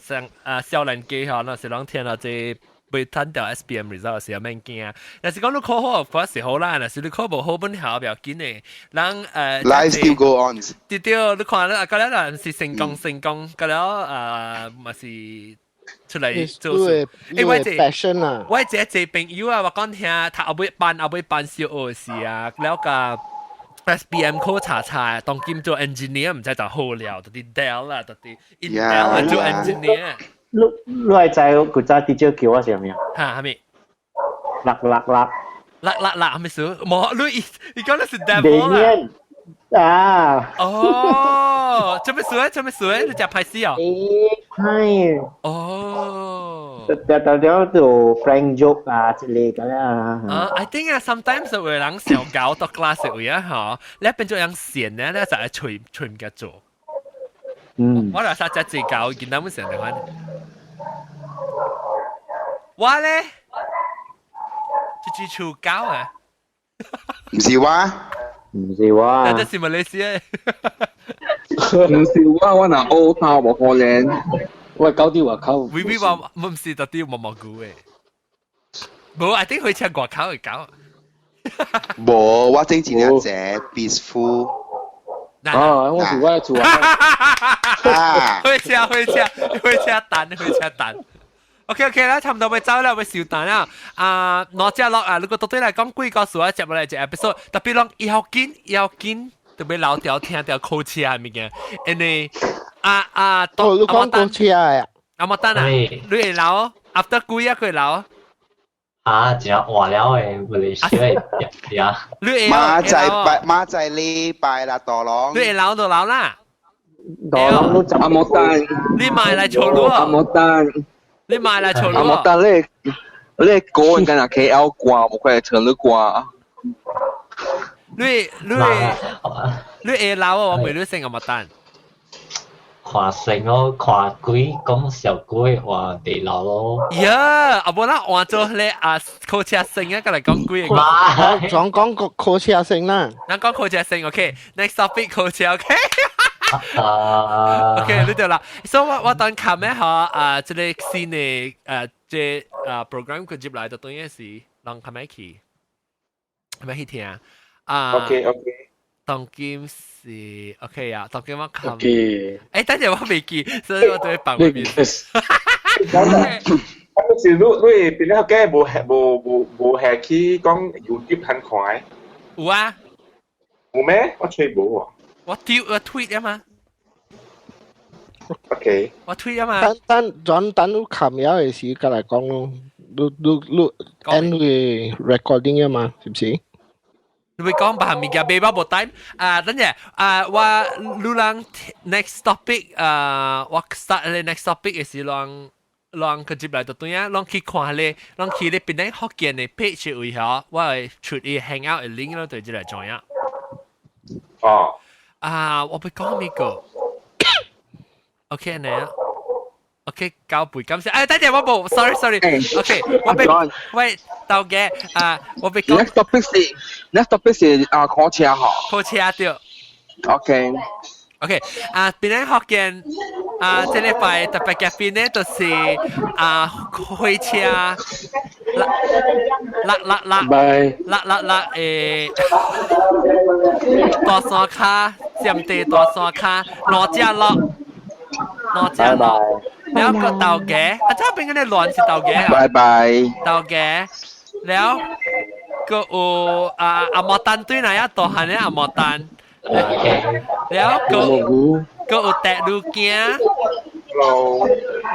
上少年機嗬，那時兩天啊，即被攤掉 SPM result 時有咩驚？但是講你考好，嗰時好啦，但是你考無好本考表緊嘅，人Life still go on。對，你看啦，嗰啲人是成功，嗰啲咪是。出嚟做事，我這朋友啊，我講聽，他後尾辦小學時啊，แล้วก็SPM 考查，當今做 engineer 唔使就好了，就啲 Dell 啊，就啲 Intel 做 engineer。你係就佢揸 teacher 叫我上面嚇係咪？辣係咪數？冇，你講的是 devil 啦。啊！哦，做咩事？你只拍戲啊？係。哦。就做 Frank joke 啊之類咁啊。I think 啊 ，sometimes 會有人小搞到 class 會啊，嚇，你變咗人閒咧，你就係吹唔嘅做。我嚟曬只搞，見到乜成日玩。我咧，就搞啊。唔是話。唔是話，但係馬來西亞，唔是話我拿歐洲冇可能。喂，搞啲外口。微微話唔是特啲毛毛菇嘅，冇，I think 佢似外口嘅狗。冇，我整前一隻 peaceful。啊，我做啊做啊。會車蛋。OK 啦，差唔多要走啦，要收蛋啦。攞只落如果到底嚟講幾個數啊，接落嚟隻 episode，特別講以後見，特別老條聽條口車係咪嘅？因為你講口車啊？阿莫丹啊，你會留 after 幾日佢留？真係換了誒，唔係少呀。馬仔禮拜啦，大郎。你會留就留啦。大郎都阿莫丹，你買嚟做咯。阿莫丹。你買嚟做咯。阿莫丹，你個人跟阿 KL 掛，冇佢係長你掛。你會留我未你成阿莫丹。看成咯，看鬼講小鬼話地流咯。呀，阿冇啦，換咗你口車聲啊，過嚟講鬼。講個口車聲啦。嗱講口車聲 ，OK。Next topic 口車 OK。OK， 呢度啦。所以我當琴日嚇即係新嘅即 program 佢接來就當然是讓琴日去，係咪去聽？OK。當今是 OK 啊，當今我琴。OK。等陣我未記，所以我對白嗰邊。咁是你邊啲嘅冇下去講 YouTube 很快。有啊。有咩？我吹冇喎。我 tweet 啊嘛。OK。我 tweet 啊嘛。等你琴日嘅時間嚟講咯，你 end 嘅 recording 啊嘛，是唔是？你會講把物件背包冇 time 等陣我錄浪 next topic 我 start 咧 next topic 嘅時浪佢接嚟到對啊，浪去看咧，浪去咧邊啲福建嘅 page 位嚇，我係出去 hang out 嘅 link 咯，對住嚟做呀。哦。我會講咩個 ？OK 呢？OK， 交背感謝。等陣我冇 ，sorry。OK， 我俾喂到嘅我俾講。Next topic 是考車嚇。考車對。OK。邊啲學見這禮拜特別嘅邊咧，就是開車大山卡，佔地大山卡，攞只落。แล้วก็เตาแก๊สถ้าเป็นกันในหลอนสิเตาแก๊ส บายบาย เตาแก๊สแล้วก็อมอตันด้วยไหนตัวหันเนี่ยอมอตันแล้วก็แตะดูเกี้ย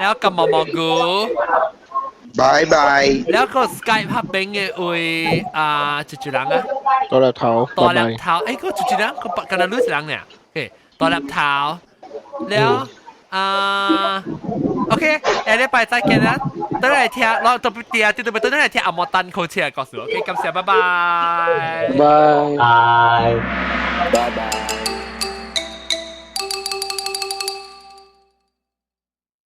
แล้วก็มอมอกูบายบายแล้วก็สกายภาพเป็นไงจุดๆหลังตัวแลบเท้าก็จุดๆหลังก็กันรู้สึกหลังเนี่ยตัวแลบเท้าแล้วOK， 下禮拜再見啦！等嚟聽，攞特別啲啊，啲特別等嚟聽阿莫丹口車嘅故事。OK，感謝，拜拜。拜拜。拜拜。